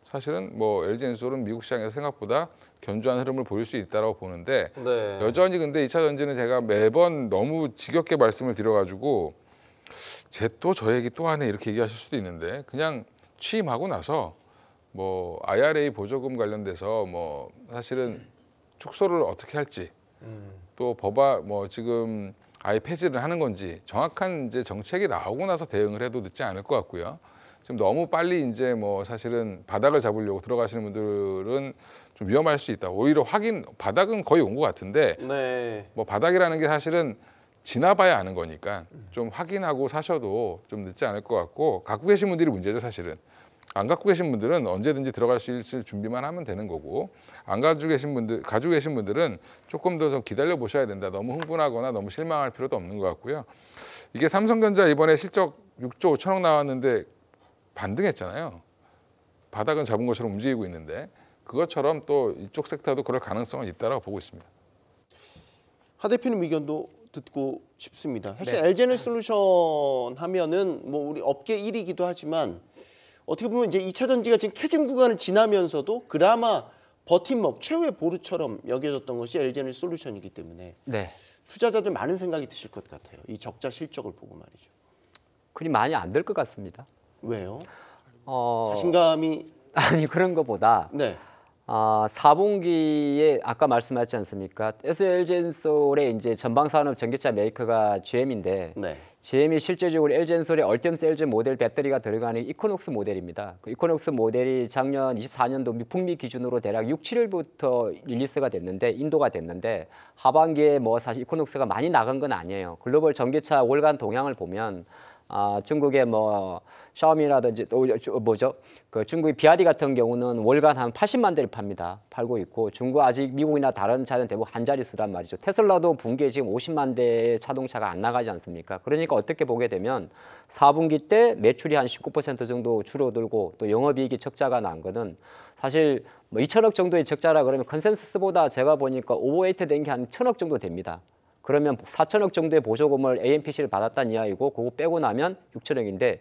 사실은 뭐 LG엔솔은 미국 시장에서 생각보다 견조한 흐름을 보일 수 있다고 보는데 네. 여전히 근데 2차 전지는 제가 매번 너무 지겹게 말씀을 드려가지고 저 얘기 또 하네 이렇게 얘기하실 수도 있는데 그냥 취임하고 나서 뭐 IRA 보조금 관련돼서 뭐 사실은 축소를 어떻게 할지 또 법안 뭐 지금 아예 폐지를 하는 건지 정확한 이제 정책이 나오고 나서 대응을 해도 늦지 않을 것 같고요. 지금 너무 빨리 이제 뭐 사실은 바닥을 잡으려고 들어가시는 분들은 좀 위험할 수 있다. 오히려 바닥은 거의 온 것 같은데 네. 뭐 바닥이라는 게 사실은 지나봐야 아는 거니까 좀 확인하고 사셔도 좀 늦지 않을 것 같고 갖고 계신 분들이 문제죠 사실은. 안 갖고 계신 분들은 언제든지 들어갈 수 있을 준비만 하면 되는 거고 안 가지고 계신 분들은 조금 더 좀 기다려 보셔야 된다. 너무 흥분하거나 너무 실망할 필요도 없는 것 같고요. 이게 삼성전자 이번에 실적 6조 5천억 나왔는데 반등했잖아요. 바닥은 잡은 것처럼 움직이고 있는데 그것처럼 또 이쪽 섹터도 그럴 가능성은 있다고 보고 있습니다. 하 대표님 의견도 듣고 싶습니다. 사실 네. LG에너지솔루션 하면은 뭐 우리 업계 1위이기도 하지만 어떻게 보면 이제 2차 전지가 지금 캐즘 구간을 지나면서도 그나마 버팀목 최후의 보루처럼 여겨졌던 것이 LG에너지솔루션이기 때문에 네. 투자자들 많은 생각이 드실 것 같아요. 이 적자 실적을 보고 말이죠. 그리 많이 안 될 것 같습니다. 왜요? 어, 자신감이 아니 그런 것보다 네. 4분기에 아까 말씀하셨지 않습니까? LG엔솔의 이제 전방산업 전기차 메이커가 GM인데 네. GM이 실제적으로 LG엔솔의 얼템 셀즈 모델 배터리가 들어가는 이코녹스 모델입니다. 그 이코녹스 모델이 작년 24년도 북미 기준으로 대략 6, 7일부터 릴리스가 됐는데 인도가 됐는데 하반기에 뭐 사실 이코녹스가 많이 나간 건 아니에요. 글로벌 전기차 월간 동향을 보면 중국의 뭐 샤오미라든지 그 중국의 비아디 같은 경우는 월간 한 80만 대를 팔고 있고 중국 아직 미국이나 다른 차는 대부분 한 자릿수란 말이죠. 테슬라도 분기에 지금 50만 대의 자동차가 안 나가지 않습니까? 그러니까 어떻게 보게 되면 4분기 때 매출이 한 19% 정도 줄어들고 또 영업이익이 적자가 난 거는 사실 뭐 2천억 정도의 적자라 그러면 컨센서스보다 제가 보니까 오버웨이트 된 게 한 1,000억 정도 됩니다. 그러면 4천억 정도의 보조금을 AMPC를 받았다는 이야기고 그거 빼고 나면 6천억인데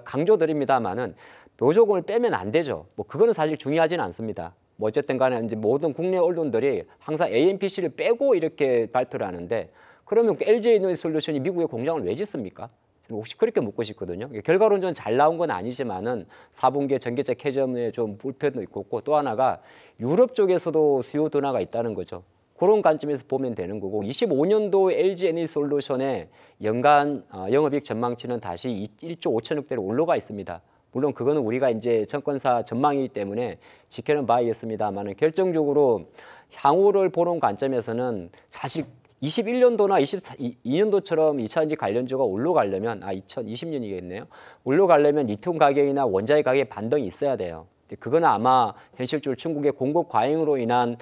강조드립니다만은 보조금을 빼면 안 되죠. 뭐 그거는 사실 중요하지는 않습니다. 뭐 어쨌든 간에 이제 모든 국내 언론들이 항상 AMPC를 빼고 이렇게 발표를 하는데 그러면 LG에너지솔루션이 미국에 공장을 왜 짓습니까? 혹시 그렇게 묻고 싶거든요. 결과론적으로 잘 나온 건 아니지만은 4분기에 전기차 캐즘에 좀 불편도 있고 또 하나가 유럽 쪽에서도 수요 둔화가 있다는 거죠. 그런 관점에서 보면 되는 거고 25년도 LG에너지솔루션의 연간 영업이익 전망치는 다시 1조 5천억대로 올라가 있습니다. 물론 그거는 우리가 이제 증권사 전망이기 때문에 지켜는 봐야겠습니다만 결정적으로 향후를 보는 관점에서는 사실 21년도나 22년도처럼 2차전지 관련주가 올라가려면 2020년이겠네요. 올라가려면 리튬 가격이나 원자재 가격의 반등이 있어야 돼요. 그거는 아마 현실적으로 중국의 공급 과잉으로 인한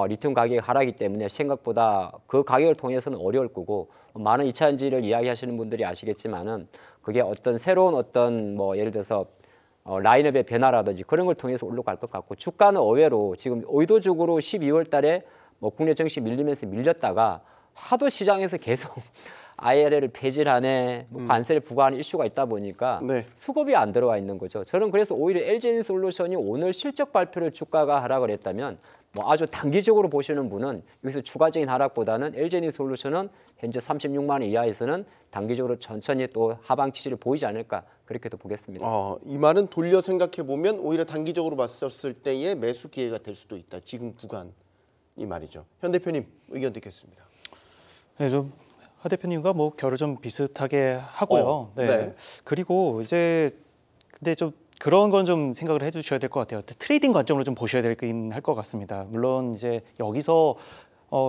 리튬 가격이 하락이기 때문에 생각보다 그 가격을 통해서는 어려울 거고 많은 2차전지를 이야기하시는 분들이 아시겠지만은 그게 어떤 새로운 어떤 뭐 예를 들어서 라인업의 변화라든지 그런 걸 통해서 올라갈 것 같고 주가는 의외로 지금 의도적으로 12월 달에 뭐 국내 증시 밀리면서 밀렸다가 하도 시장에서 계속 IRA를 폐지하네, 관세를 부과하는 이슈가 있다 보니까 네. 수급이 안 들어와 있는 거죠. 저는 그래서 오히려 LG에너지솔루션이 오늘 실적 발표를 주가가 하락을 했다면 뭐 아주 단기적으로 보시는 분은 여기서 추가적인 하락보다는 LG에너지솔루션은 현재 36만 원 이하에서는 단기적으로 천천히 또 하방 지지를 보이지 않을까 그렇게도 보겠습니다. 이 말은 돌려 생각해 보면 오히려 단기적으로 봤었을 때의 매수 기회가 될 수도 있다. 지금 구간이 말이죠. 현 대표님 의견 듣겠습니다. 네, 좀 하 대표님과 뭐 결을 좀 비슷하게 하고요. 네. 그리고 이제 근데 좀 그런 건 좀 생각을 해주셔야 될 것 같아요. 트레이딩 관점으로 좀 보셔야 되긴 할 것 같습니다. 물론 이제 여기서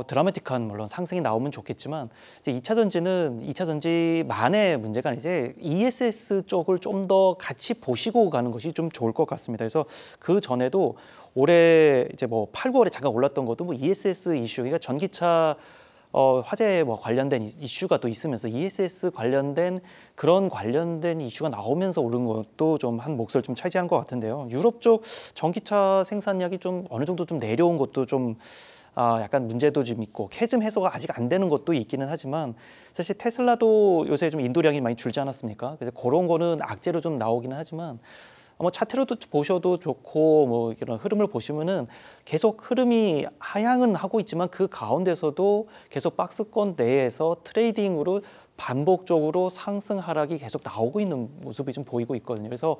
드라마틱한 물론 상승이 나오면 좋겠지만 이제 2차 전지는 2차 전지만의 문제가 아니라 이제 ESS 쪽을 좀 더 같이 보시고 가는 것이 좀 좋을 것 같습니다. 그래서 그 전에도 올해 이제 뭐 8, 9월에 잠깐 올랐던 것도 뭐 ESS 이슈, 그러니까 전기차 화재 뭐 관련된 이슈가 또 있으면서 ESS 관련된 그런 관련된 이슈가 나오면서 오른 것도 좀 한 몫을 좀 차지한 것 같은데요. 유럽 쪽 전기차 생산량이 좀 어느 정도 좀 내려온 것도 좀 약간 문제도 좀 있고 캐즘 해소가 아직 안 되는 것도 있기는 하지만 사실 테슬라도 요새 좀 인도량이 많이 줄지 않았습니까? 그래서 그런 거는 악재로 좀 나오기는 하지만 뭐 차트로도 보셔도 좋고 뭐 이런 흐름을 보시면은 계속 흐름이 하향은 하고 있지만 그 가운데서도 계속 박스권 내에서 트레이딩으로 반복적으로 상승 하락이 계속 나오고 있는 모습이 좀 보이고 있거든요. 그래서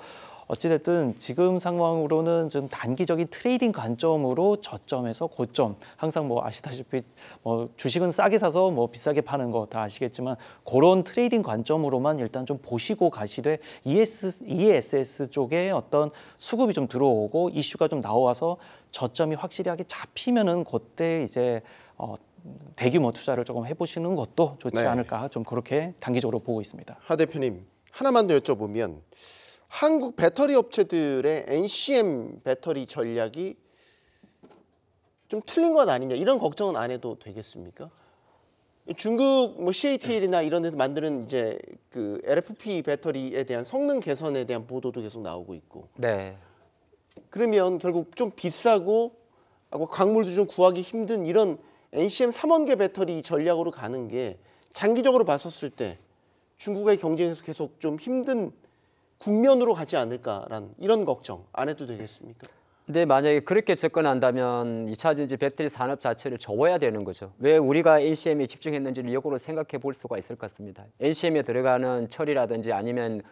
어찌됐든 지금 상황으로는 좀 단기적인 트레이딩 관점으로 저점에서 고점, 항상 뭐 아시다시피 뭐 주식은 싸게 사서 뭐 비싸게 파는 거 다 아시겠지만 그런 트레이딩 관점으로만 일단 좀 보시고 가시되 ESS 쪽에 어떤 수급이 좀 들어오고 이슈가 좀 나와서 저점이 확실하게 잡히면은 그때 이제 대규모 투자를 조금 해보시는 것도 좋지 네. 않을까 좀 그렇게 단기적으로 보고 있습니다. 하 대표님 하나만 더 여쭤보면 한국 배터리 업체들의 NCM 배터리 전략이 좀 틀린 것 아니냐 이런 걱정은 안 해도 되겠습니까? 중국 뭐 CATL이나 이런 데서 만드는 이제 그 LFP 배터리에 대한 성능 개선에 대한 보도도 계속 나오고 있고. 네. 그러면 결국 좀 비싸고 광물도 좀 구하기 힘든 이런 NCM 3원계 배터리 전략으로 가는 게 장기적으로 봤었을 때 중국과의 경쟁에서 계속 좀 힘든 국면으로 가지 않을까라는 이런 걱정 안 해도 되겠습니까? 근데 만약에 그렇게 접근한다면 2차 전지 배터리 산업 자체를 접어야 되는 거죠. 왜 우리가 NCM에 집중했는지를 역으로 생각해 볼 수가 있을 것 같습니다. NCM에 들어가는 철이라든지 아니면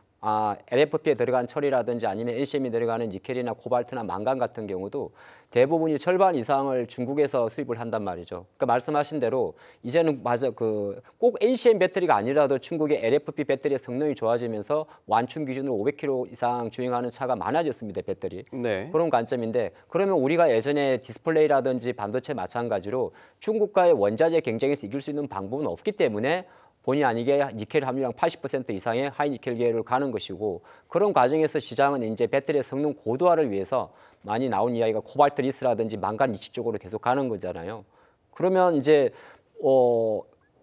LFP에 들어간 철이라든지 아니면 NCM에 들어가는 니켈이나 코발트나 망간 같은 경우도 대부분이 절반 이상을 중국에서 수입을 한단 말이죠. 그러니까 말씀하신 대로 이제는 꼭 NCM 배터리가 아니라도 중국의 LFP 배터리의 성능이 좋아지면서 완충 기준으로 500km 이상 주행하는 차가 많아졌습니다. 배터리. 네. 그런 관점인데 그러면 우리가 예전에 디스플레이라든지 반도체 마찬가지로 중국과의 원자재 경쟁에서 이길 수 있는 방법은 없기 때문에 본의 아니게 니켈 함유량 80% 이상의 하이니켈 계열을 가는 것이고 그런 과정에서 시장은 이제 배터리의 성능 고도화를 위해서 많이 나온 이야기가 코발트 리스라든지 망간 리치 쪽으로 계속 가는 거잖아요. 그러면 이제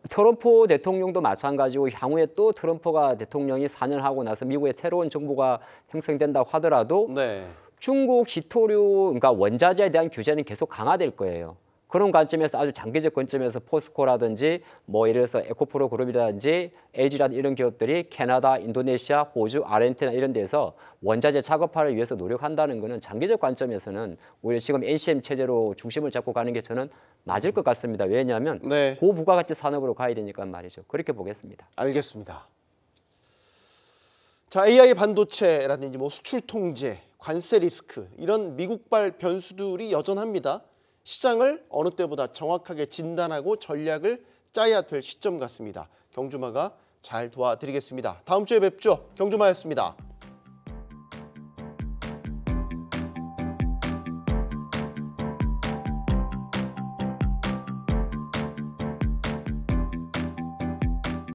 트럼프 대통령도 마찬가지고 향후에 또 트럼프가 대통령이 4년 하고 나서 미국의 새로운 정부가 형성된다고 하더라도 네. 중국 히토류 그러니까 원자재에 대한 규제는 계속 강화될 거예요. 그런 관점에서 아주 장기적 관점에서 포스코라든지 뭐 예를 들어서 에코프로 그룹이라든지 LG라든지 이런 기업들이 캐나다, 인도네시아, 호주, 아르헨티나 이런 데서 원자재 작업화를 위해서 노력한다는 것은 장기적 관점에서는 오히려 지금 NCM 체제로 중심을 잡고 가는 게 저는 맞을 것 같습니다. 왜냐하면 네. 고부가가치 산업으로 가야 되니까 말이죠. 그렇게 보겠습니다. 알겠습니다. 자, AI 반도체라든지 뭐 수출 통제, 관세 리스크 이런 미국발 변수들이 여전합니다. 시장을 어느 때보다 정확하게 진단하고 전략을 짜야 될 시점 같습니다. 경주마가 잘 도와드리겠습니다. 다음 주에 뵙죠. 경주마였습니다.